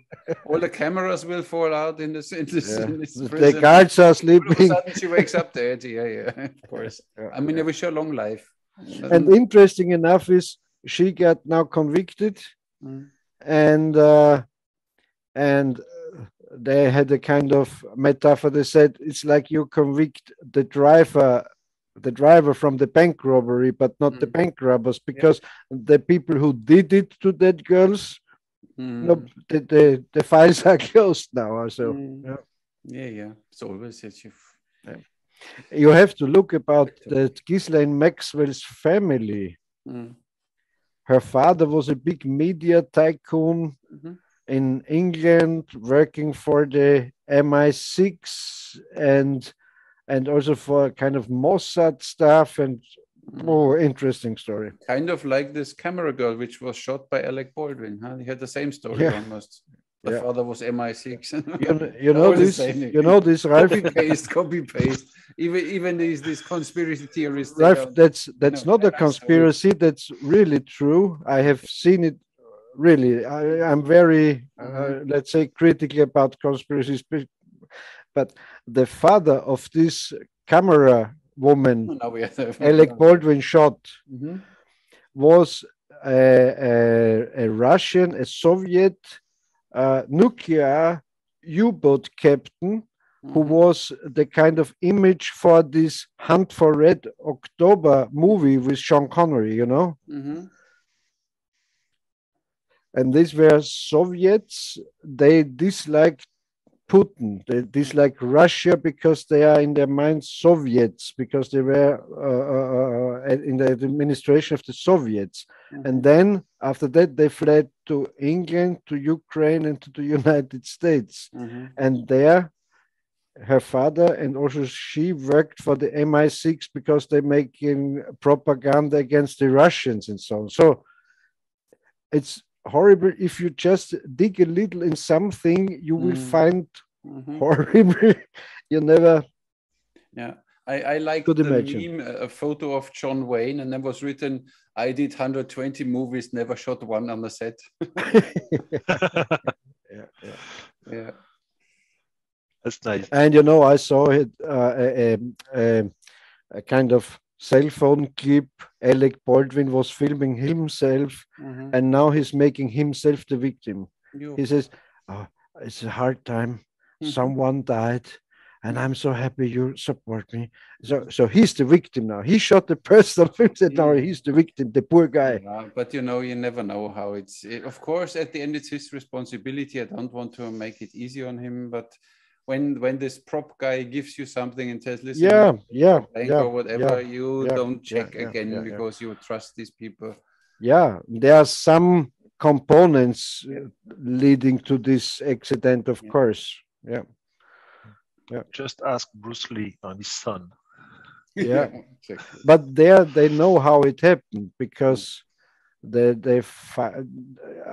All the cameras will fall out in this prison. The guards are sleeping. All of a sudden she wakes up dead. Yeah, of course. I mean, I wish her a long life. And interesting enough is she got now convicted, and they had a kind of metaphor. They said it's like you convict the driver from the bank robbery, but not the bank robbers, because the people who did it to that girls, no, the files are closed now. So yeah. So always you have to look about that Ghislaine Maxwell's family. Her father was a big media tycoon in England, working for the MI6 and also for kind of Mossad stuff, and interesting story. Kind of like this camera girl, which was shot by Alec Baldwin. He had the same story almost. The father was MI6. you know this, Ralph. Copy paste. Even these conspiracy theorists. Ralph, that's not a conspiracy. That's really true. I have seen it. Really, I'm very, let's say, critical about conspiracies. But the father of this camera woman, Alec Baldwin shot, was a Russian, a Soviet nuclear U-boat captain who was the kind of image for this Hunt for Red October movie with Sean Connery, you know? And these were Soviets. They disliked Putin. They dislike Russia because they are in their minds Soviets, because they were in the administration of the Soviets. And then after that, they fled to England, to Ukraine, and to the United States. And there, her father and also she worked for the MI6 because they're making propaganda against the Russians and so on. So it's horrible. If you just dig a little in something, you will find horrible. You never. Yeah, I like the meme, a photo of John Wayne, and then was written, "I did 120 movies, never shot one on the set." Yeah. That's nice. And you know, I saw it a kind of cell phone clip. Alec Baldwin was filming himself, and now he's making himself the victim. He says, it's a hard time. Someone died, and I'm so happy you support me. So he's the victim now. He shot the personal film, and now he's the victim, the poor guy. But you know, you never know how it's. Of course, at the end, it's his responsibility. I don't want to make it easy on him, but when this prop guy gives you something and says, listen, or whatever, you don't check again because you trust these people. Yeah, there are some components leading to this accident, of course. Yeah. Just ask Bruce Lee and his son. Yeah. Exactly. But there they know how it happened because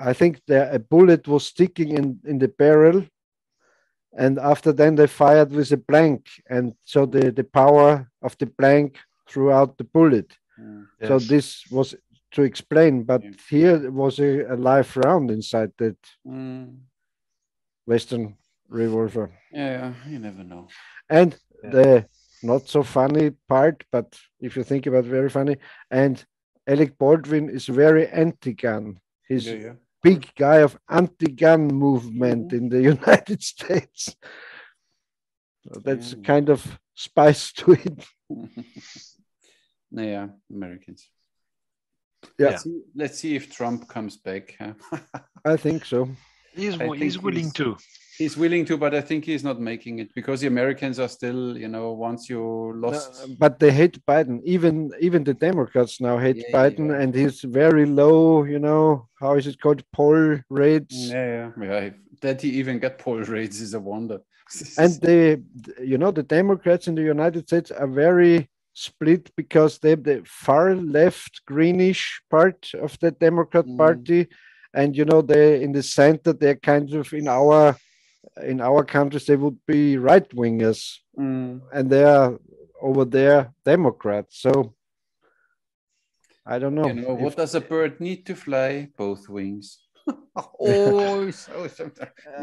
I think a bullet was sticking in the barrel, and after then they fired with a blank, and so the power of the blank threw out the bullet. So Yes. this was to explain, but here it was a live round inside that Western revolver. Yeah, you never know. And the not so funny part, but if you think about it, very funny. And Alec Baldwin is very anti-gun. He's big guy of anti-gun movement in the United States. So that's kind of spice to it. Yeah, Americans. Yeah. Let's see if Trump comes back. Huh? I think so. He's willing to. He's willing to, but I think he's not making it because the Americans are still, once you lost. But they hate Biden. Even the Democrats now hate Biden, and he's very low. How is it called? Poll rates. Yeah. That he even got poll rates is a wonder. And the Democrats in the United States are very split because they have the far left greenish part of the Democrat Party, and they in the center they're kind of in our countries they would be right wingers, and they are over there Democrats. So I don't know. What does a bird need to fly? Both wings. Oh,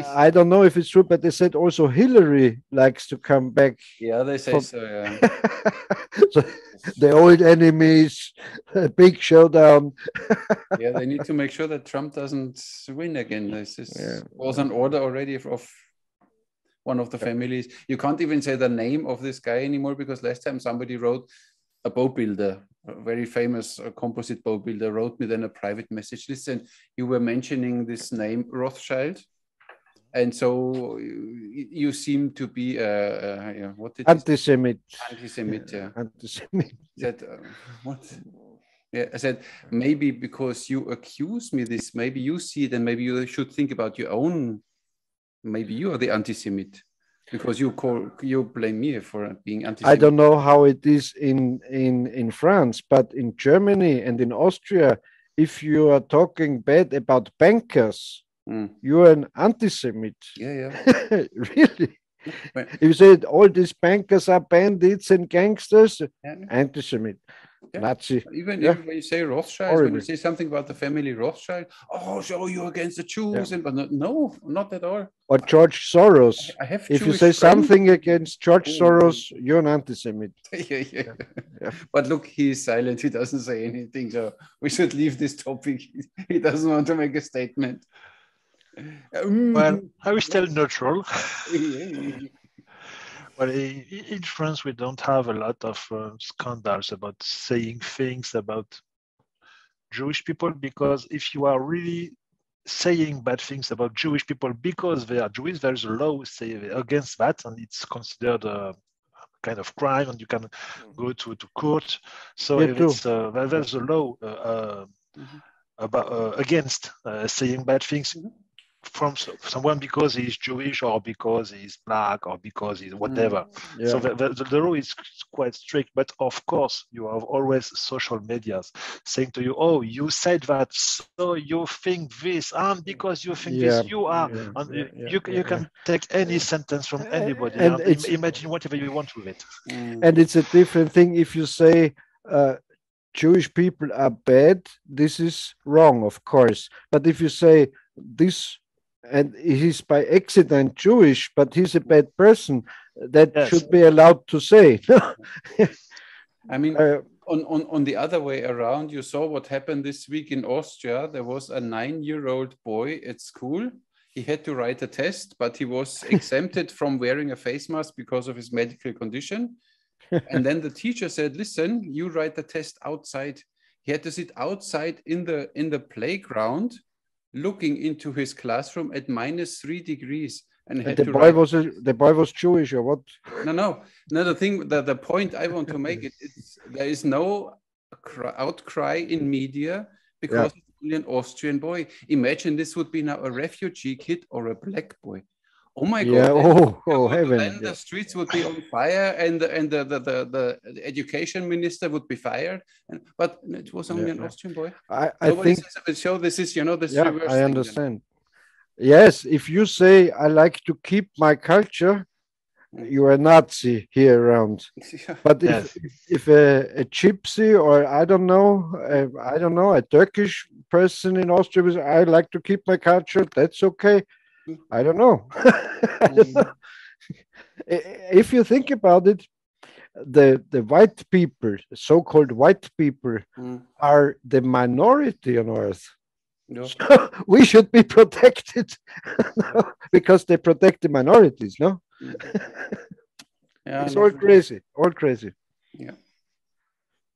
I don't know if it's true, but they said also Hillary likes to come back. Yeah, they say so. Yeah. So the old enemies, a big showdown. Yeah, they need to make sure that Trump doesn't win again. This was an order already of one of the families. You can't even say the name of this guy anymore because last time somebody wrote, a bow builder, a very famous composite bow builder, wrote me then a private message. Listen, you were mentioning this name Rothschild, and so you seem to be what did anti-Semite. Anti-Semite, yeah. Anti-Semite. Said what? Yeah, I said maybe because you accuse me this, maybe you see it, and maybe you should think about your own. Maybe you are the anti-Semite. Because you blame me for being anti-Semitic. I don't know how it is in France, but in Germany and in Austria, if you are talking bad about bankers, you're an anti-Semite. Yeah. Really? If you say all these bankers are bandits and gangsters, anti-Semite. Yeah. Nazi. Even when you say Rothschild, when you say something about the family Rothschild, so you're against the Jews, but no, not at all. Or George Soros. If you say something against George Soros, you're an anti-Semite. Yeah. But look, he's silent. He doesn't say anything. So we should leave this topic. He doesn't want to make a statement. Well, I will stay neutral. Well, in France, we don't have a lot of scandals about saying things about Jewish people, because if you are really saying bad things about Jewish people because they are Jewish, there is a law say against that, and it's considered a kind of crime, and you can go to court. So there's a law about against saying bad things from someone because he's Jewish or because he's black or because he's whatever. So the law is quite strict, but of course you have always social medias saying to you, oh, you said that, so you think this, and because you think this, you are, you can take any sentence from anybody and imagine whatever you want with it. And it's a different thing if you say Jewish people are bad, this is wrong, of course. But if you say this, and he's by accident Jewish, but he's a bad person, that should be allowed to say. I mean, on the other way around, you saw what happened this week in Austria. There was a 9-year-old boy at school. He had to write a test, but he was exempted from wearing a face mask because of his medical condition. And then the teacher said, listen, you write the test outside. He had to sit outside in the playground, looking into his classroom at -3 degrees, and the boy was Jewish or what? No. The point I want to make there is no outcry in media because it's only an Austrian boy. Imagine this would be now a refugee kid or a black boy. Oh my Yeah. God! Heaven. Then the streets would be on fire, and the education minister would be fired. But it was only an Austrian boy. I think. So this is, this Yeah, reverse I thing, understand. Yes, if you say I like to keep my culture, you are a Nazi here around. But if a gypsy or I don't know, a Turkish person in Austria says I like to keep my culture, that's okay. I don't know. If you think about it, the white people, so-called white people, are the minority on earth. No. So we should be protected because they protect the minorities, no? Yeah, it's all crazy, Yeah.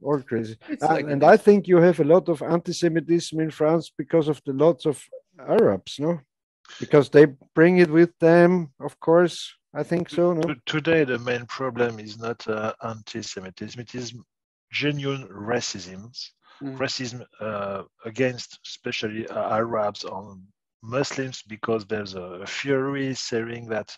all crazy. Like and I think you have a lot of anti-Semitism in France because of the lots of Arabs, no? Because they bring it with them, of course. I think so, no? Today, the main problem is not anti-Semitism. It is genuine racism. Racism against especially Arabs or Muslims, because there's a theory saying that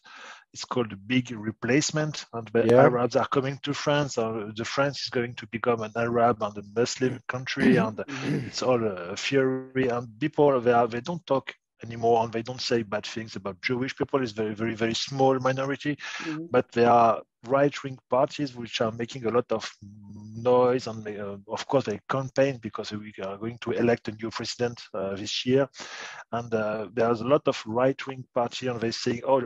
it's called big replacement, and the Arabs are coming to France, or the France is going to become an Arab and a Muslim country, and it's all a theory. And people they don't talk anymore, and they don't say bad things about Jewish people. It's very, very, very small minority, but there are right-wing parties which are making a lot of noise, and of course they campaign because we are going to elect a new president this year, and there's a lot of right-wing party, and they say all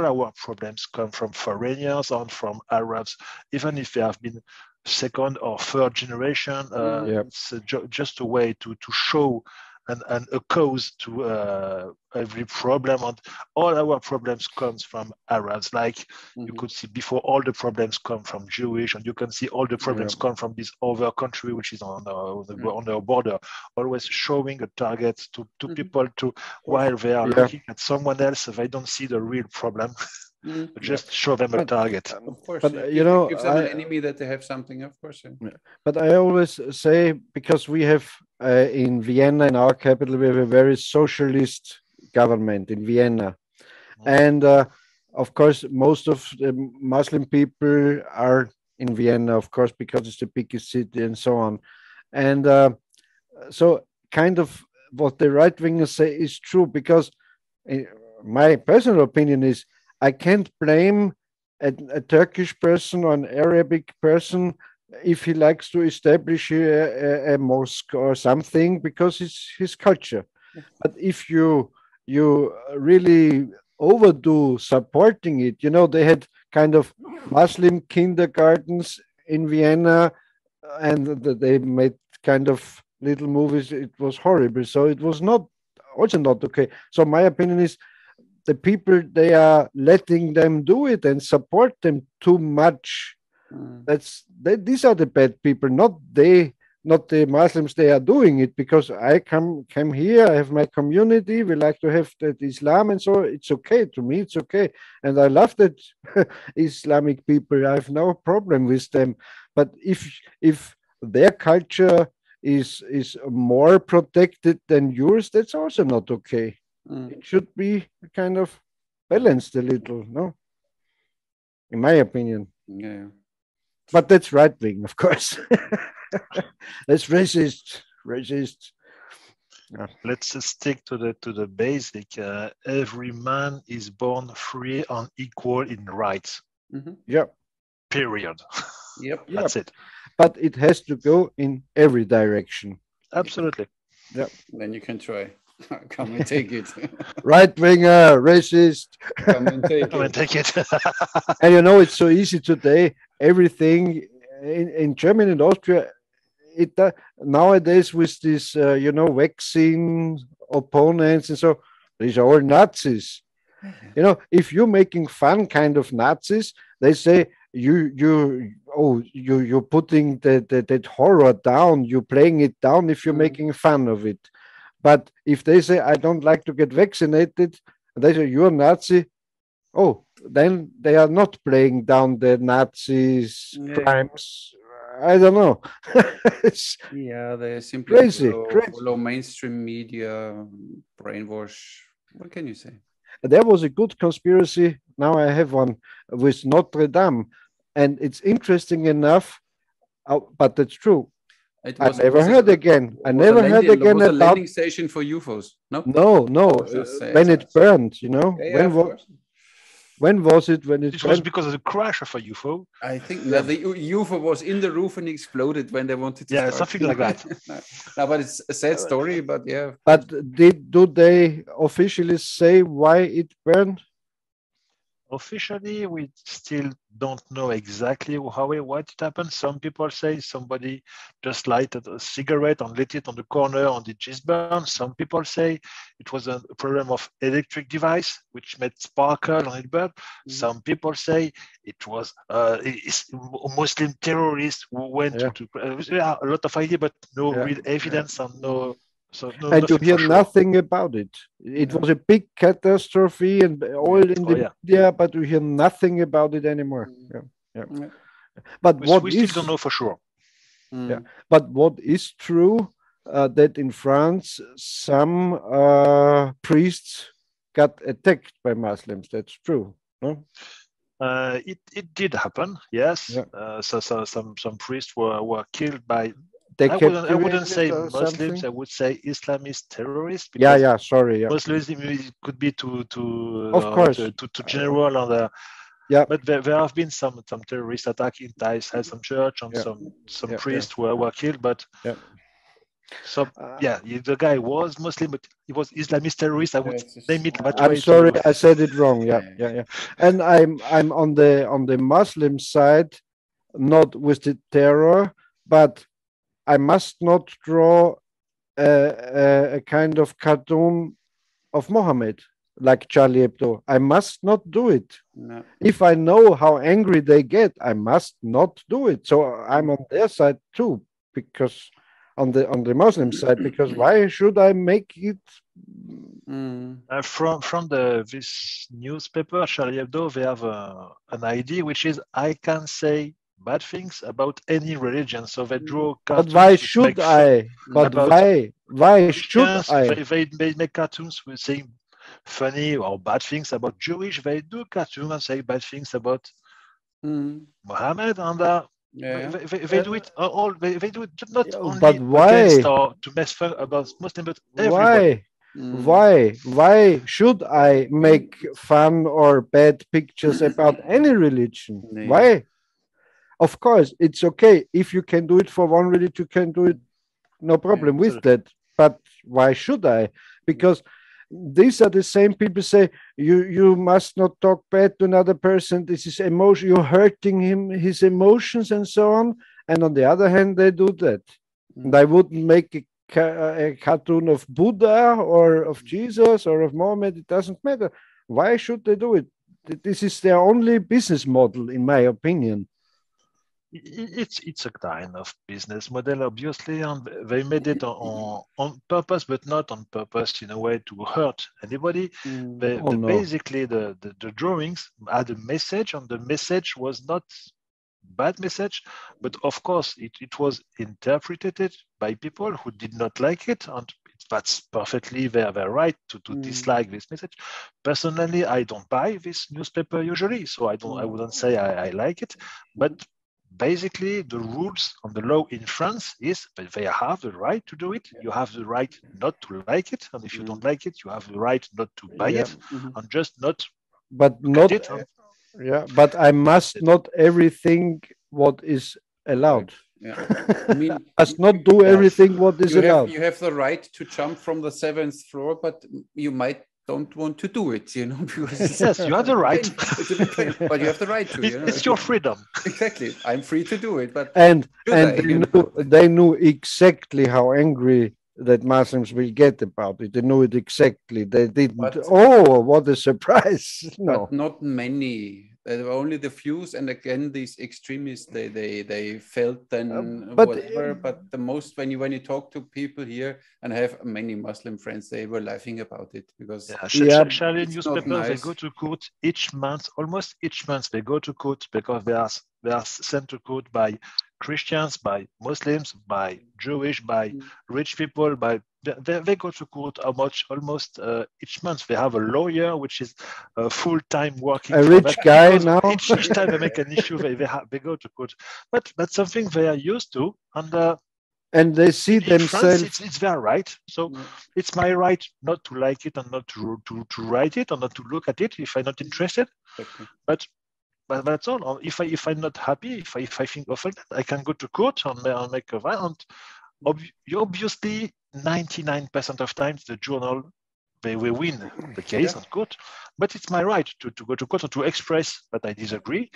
our problems come from foreigners and from Arabs, even if they have been second or third generation. It's just a way to show and a cause to every problem, and all our problems comes from Arabs. Like you could see before, all the problems come from Jewish, and you can see all the problems come from this other country which is on the border. Always showing a target to people while they are looking at someone else, they don't see the real problem. Just show them a target. Of course, but it gives them an enemy that they have something, of course. But I always say, because we have in Vienna, in our capital, we have a very socialist government in Vienna. And of course, most of the Muslim people are in Vienna, of course, because it's the biggest city and so on. And so kind of what the right wingers say is true, because my personal opinion is I can't blame a Turkish person or an Arabic person if he likes to establish a mosque or something, because it's his culture. But if you really overdo supporting it, they had kind of Muslim kindergartens in Vienna, and they made kind of little movies. It was horrible. So it was also not okay. So my opinion is, the people, they are letting them do it and support them too much. These are the bad people, not the Muslims. They are doing it because I come here, I have my community, we like to have that Islam, and so it's okay. To me, it's okay, and I love that Islamic people. I have no problem with them. But if their culture is more protected than yours, that's also not okay. It should be kind of balanced a little, no? In my opinion. Yeah. But that's right wing, of course. That's racist. Yeah. Let's stick to the basic. Every man is born free and equal in rights. Yeah. Period. Yep. That's it. But it has to go in every direction. Absolutely. Yeah. Then you can try. Come and take it. Right winger, racist. Come and take it. And it's so easy today. Everything in Germany and Austria, nowadays with this, vaccine opponents and so, these are all Nazis. If you're making fun kind of Nazis, they say you're putting that horror down. You're playing it down if you're making fun of it. But if they say, I don't like to get vaccinated, and they say, you're a Nazi, then they are not playing down the Nazis' crimes. I don't know. It's Yeah, they simply crazy, follow, crazy. follow mainstream media, brainwash. What can you say? There was a good conspiracy. Now I have one with Notre Dame, and it's interesting enough, but that's true. It I was never was heard it again. I was a never heard landing again was a about. landing station for UFOs? No. No, no. Oh, just say When it. it burned, Yeah, yeah, of course. when was it when it It was burned? because of the crash of a UFO. I think no, the UFO was in the roof and exploded when they wanted to Yeah, start. something like that. No, but it's a sad story. But yeah, But do they officially say why it burned? Officially, we still don't know exactly what it happened. Some people say somebody just lighted a cigarette and lit it on the corner and it just burned. Some people say it was a problem of electric device which made sparkle and it burned. Some people say it was Muslim terrorists who went to a lot of ideas, but no real evidence and no. So no, And you hear sure. nothing about it. It was a big catastrophe and all in the media, but you hear nothing about it anymore. But we still don't know for sure. But what is true that in France some priests got attacked by Muslims. That's true. No? It did happen. Yes. So some priests were killed by. I wouldn't say Muslims. Something? I would say Islamist terrorists. Sorry. Muslims could be to general and. But there have been some terrorist attack in Thais, some church and some priests were killed. But the guy was Muslim, but he was Islamist terrorist. I would name it that way. I'm sorry, I said it wrong. Yeah. And I'm on the Muslim side, not with the terror, but I must not draw a kind of cartoon of Mohammed like Charlie Hebdo. I must not do it. No. If I know how angry they get, I must not do it. So I'm on their side too, because on the Muslim side, because why should I make it? From this newspaper Charlie Hebdo, they have an idea which is I can say bad things about any religion. So they draw cartoons. But why should I? But why should I? They make cartoons with saying funny or bad things about Jewish. They do cartoons and say bad things about Muhammad, and they do it all. They do it not only against or to make fun about Muslims, but everybody. Why should I make fun or bad pictures about any religion? Why? Of course, it's okay if you can do it for one religion. You can do it, no problem with that. But why should I? Because these are the same people say you must not talk bad to another person. This is emotion. You're hurting him, his emotions, and so on. And on the other hand, they do that. And I wouldn't make a cartoon of Buddha or of Jesus or of Mohammed. It doesn't matter. Why should they do it? This is their only business model, in my opinion. It's a kind of business model, obviously, and they made it on purpose, but not on purpose in a way to hurt anybody. Basically, the drawings had a message, and the message was not bad message, but of course it was interpreted by people who did not like it, and that's perfectly their right to dislike this message. Personally, I don't buy this newspaper usually, so I wouldn't say I like it, but basically the rules on the law in France is that they have the right to do it. You have the right not to like it, and if you don't like it, you have the right not to buy it, and just not. But not. But I must not everything what is allowed. I mean, must not do everything what is allowed. You have the right to jump from the 7th floor, but you might don't want to do it, because yes, you have the right. But you have the right to. It's your freedom. Exactly, I'm free to do it. But they knew exactly how angry that Muslims will get about it. They knew it exactly. They didn't. What a surprise! No, but not many. There were only the few, and again, these extremists, they felt then whatever. But the most, when you talk to people here, and I have many Muslim friends, they were laughing about it because Charlie newspapers, they go to court each month, almost each month they go to court because they are sent to court by Christians, by Muslims, by Jewish, by rich people, by they go to court almost each month. They have a lawyer which is full-time working A for rich that, guy because now. each time they make an issue, they go to court. But that's something they are used to, And they see in France, themselves. it's their right. So it's my right not to like it and not to write it or not to look at it if I'm not interested. Okay. But that's all. If I'm not happy, if I think of it, I can go to court and make a violent. Obviously, 99% of times the journal they will win the case on court, but it's my right to go to court or to express that I disagree,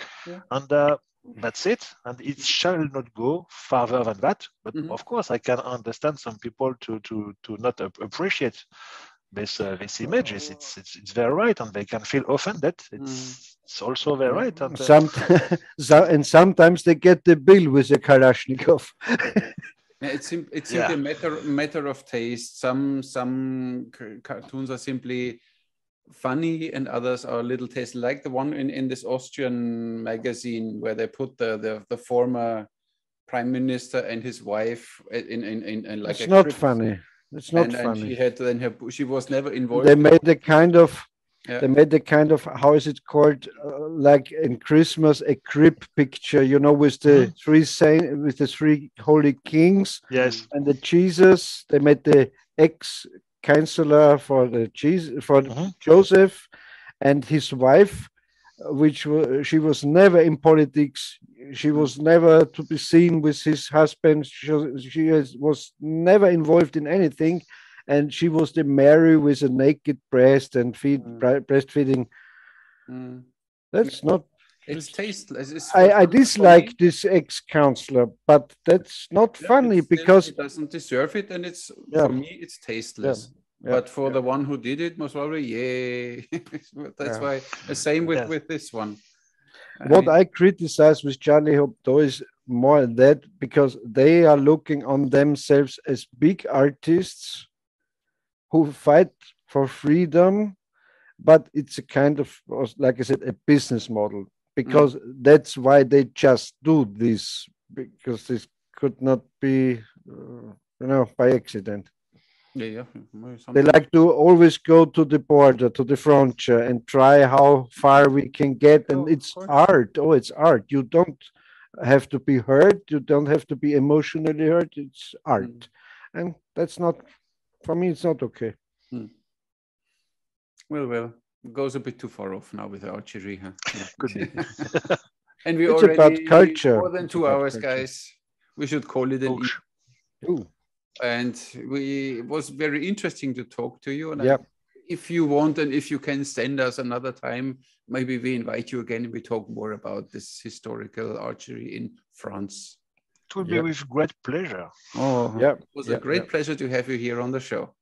and that's it. And it shall not go further than that. But of course, I can understand some people to not appreciate this image. It's their right, and they can feel offended. It's also their right. And and sometimes they get the bill with a Kalashnikov. It's simply a matter of taste. Some cartoons are simply funny, and others are a little tasty, like the one in this Austrian magazine where they put the former prime minister and his wife in like it's a not crypt. funny. It's not funny. And she had then she was never involved. They made the kind of how is it called, like in Christmas, a crib picture, with the with the three holy kings. Yes. And the Jesus. They made the ex-chancellor for the Joseph, and his wife, she was never in politics. She was never to be seen with his husband. She was never involved in anything. And she was the Mary with a naked breast and breastfeeding. That's not. It's tasteless. I dislike this ex-counselor, but that's not funny because it doesn't deserve it, and for me it's tasteless. But for the one who did it, most probably, yay. That's why the same with this one. What I criticize with Charlie Hebdo is more that because they are looking on themselves as big artists who fight for freedom, but it's a kind of, like I said, a business model, because that's why they just do this, because this could not be, by accident. They like to always go to the border, to the frontier, and try how far we can get. And it's art. It's art. You don't have to be hurt. You don't have to be emotionally hurt. It's art. And that's not, for me, it's not okay. Well, it goes a bit too far off now with archery, huh? Could be. And we it's already about culture. More than 2 hours, guys. We should call it an Ooh. And it was very interesting to talk to you. And if you want, and if you can send us another time, maybe we invite you again and we talk more about this historical archery in France. It will be with great pleasure. It was a great pleasure to have you here on the show.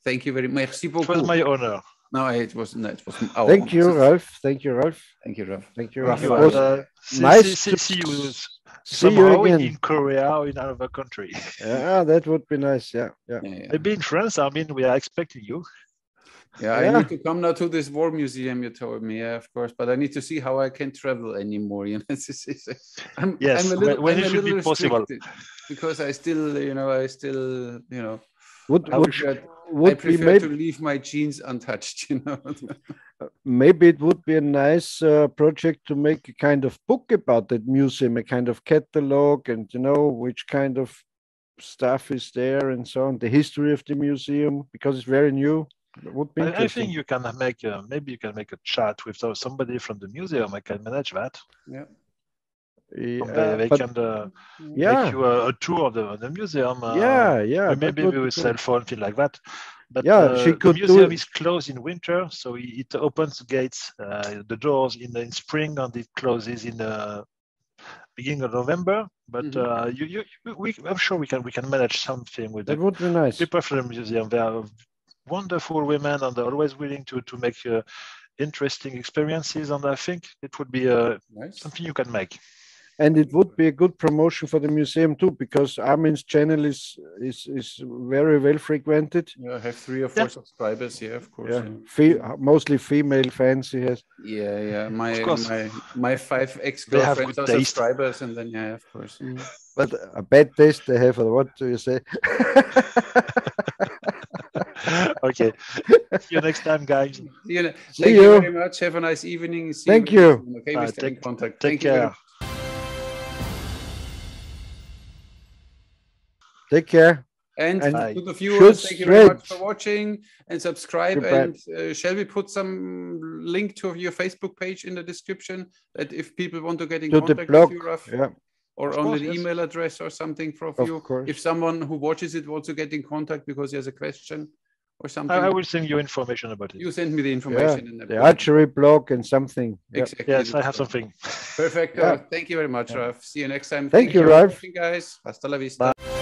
Thank you very much. Merci beaucoup. It was my honor. No, it wasn't. It was our Thank you, Ralph. Thank you, Ralph. Thank you, Ralph. Thank you, Ralph. Nice to see you. See you again in Korea or in another country. Yeah, that would be nice. Yeah. Maybe in France. I mean, we are expecting you. I need to come now to this war museum you told me, of course, but I need to see how I can travel anymore. I'm a little possible, because I still, would I prefer to leave my jeans untouched. Maybe it would be a nice project to make a kind of book about that museum, a kind of catalog, and which kind of stuff is there and so on, the history of the museum, because it's very new. Would be I think you can make maybe you can make a chat with somebody from the museum. I can manage that. They can make you a tour of the museum. Maybe with cell phone, thing like that. But the museum is closed in winter, so it opens the gates, the doors in spring, and it closes in the beginning of November. But I'm sure we can manage something with that. Would be nice. People from the museum. They are wonderful women, and they're always willing to make interesting experiences. And I think it would be something you can make. And it would be a good promotion for the museum too, because Armin's channel is very well frequented. Yeah, I have 3 or 4 subscribers. Yeah, of course. Yeah. Mostly female fans he has. Yeah. course. My 5 ex-girlfriends are taste. subscribers, and then yeah, of course. But a bad taste they have, or what do you say? Okay. See you next time, guys. Thank you very much. Have a nice evening. See Thank you. you. Okay, we stay in contact. Take care. Take care. And Bye. to the viewers, thank you very much for watching and subscribe. Goodbye. And shall we put some link to your Facebook page in the description, that if people want to get in To the contact blog. with you, Raf, Yeah. or Of on course, the yes. email address or something for Of you? course. If someone who watches it wants to get in contact because he has a question or something, I will send you information about it. you send me the information. Yeah. And I The put it. archery blog and something. Yeah. Exactly. Yes, I have something. Perfect. Yeah. Thank you very much, Raf. See you next time. Thank you, for Ralph. watching, guys. Hasta la vista. Bye.